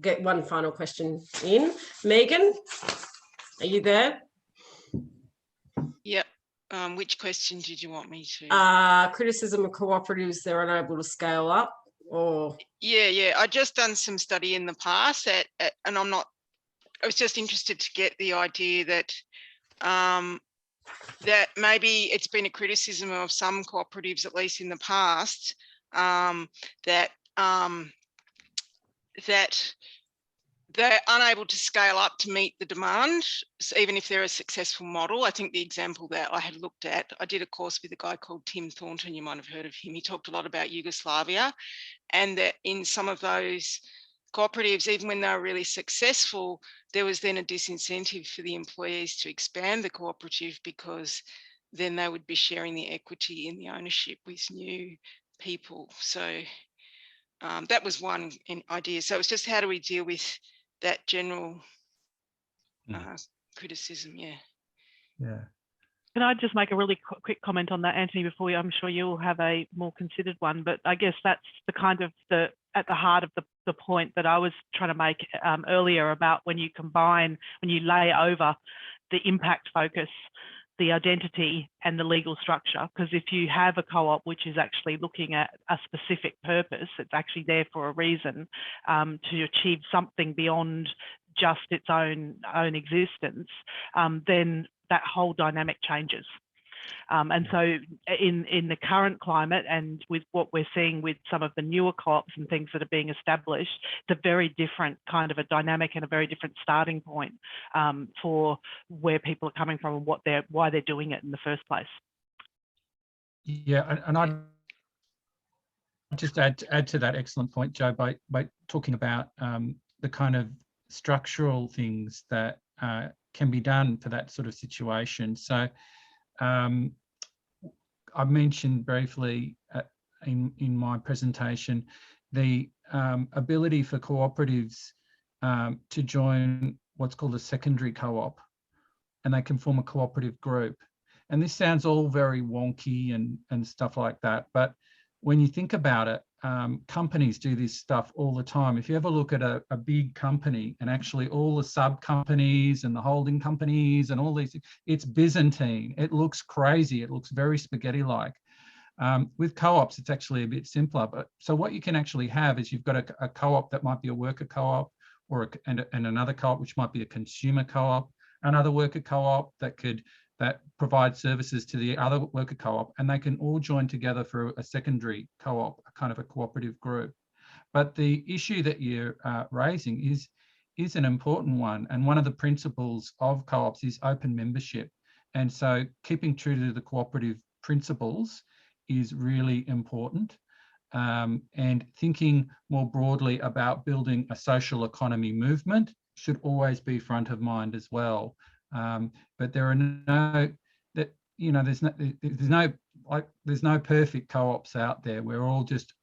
get one final question in. Megan, are you there? Yep. Which question did you want me to? Criticism of cooperatives, they're unable to scale up, or? Yeah. I just done some study in the past and I was just interested to get the idea that that maybe it's been a criticism of some cooperatives, at least in the past, that they're unable to scale up to meet the demand, so even if they're a successful model. I think the example that I had looked at, I did a course with a guy called Tim Thornton, you might have heard of him. He talked a lot about Yugoslavia, and that in some of those cooperatives, even when they were really successful, there was then a disincentive for the employees to expand the cooperative, because then they would be sharing the equity in the ownership with new people. So that was one idea. So it's just, how do we deal with that general criticism? Yeah. Can I just make a really quick comment on that, Anthony, before I'm sure you'll have a more considered one, but I guess that's the kind of at the heart of the point that I was trying to make earlier about when you lay over the impact focus, the identity and the legal structure. Because if you have a co-op which is actually looking at a specific purpose, it's actually there for a reason, to achieve something beyond just its own existence, then that whole dynamic changes. And so in the current climate, and with what we're seeing with some of the newer co-ops and things that are being established, it's a very different kind of a dynamic and a very different starting point for where people are coming from and why they're doing it in the first place. Yeah, and I'd just add to that excellent point, Joe, by talking about the kind of structural things that can be done for that sort of situation. So I mentioned briefly in my presentation the ability for cooperatives to join what's called a secondary co-op, and they can form a cooperative group. And this sounds all very wonky and stuff like that, but when you think about it, companies do this stuff all the time. If you ever look at a big company and actually all the sub companies and the holding companies and all these, it's Byzantine. It looks crazy. It looks very spaghetti-like. With co-ops, it's actually a bit simpler. But so what you can actually have is you've got a co-op that might be a worker co-op, and another co-op which might be a consumer co-op, another worker co-op that provide services to the other worker co-op, and they can all join together for a secondary co-op, a kind of a cooperative group. But the issue that you're raising is an important one, and one of the principles of co-ops is open membership. And so keeping true to the cooperative principles is really important, and thinking more broadly about building a social economy movement should always be front of mind as well. But there are there's no perfect co-ops out there. We're all just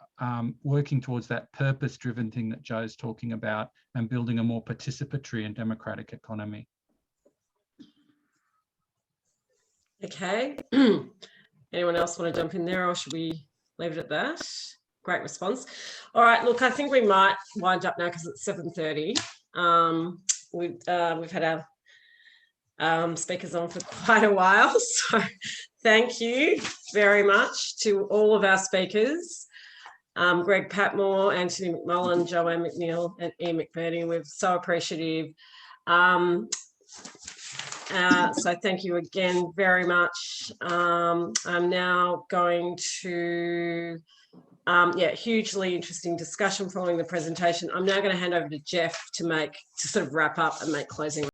working towards that purpose-driven thing that Joe's talking about, and building a more participatory and democratic economy. Okay. Anyone else want to jump in there, or should we leave it at that? Great response. All right, look, I think we might wind up now because it's 7:30. We've had our speakers on for quite a while, so thank you very much to all of our speakers. Greg Patmore, Anthony Mcmullen, Joanne Mcneill and Ian McBurney. We're so appreciative. So thank you again very much. I'm now going to, hugely interesting discussion following the presentation. I'm now going to hand over to Jeff to sort of wrap up and make closing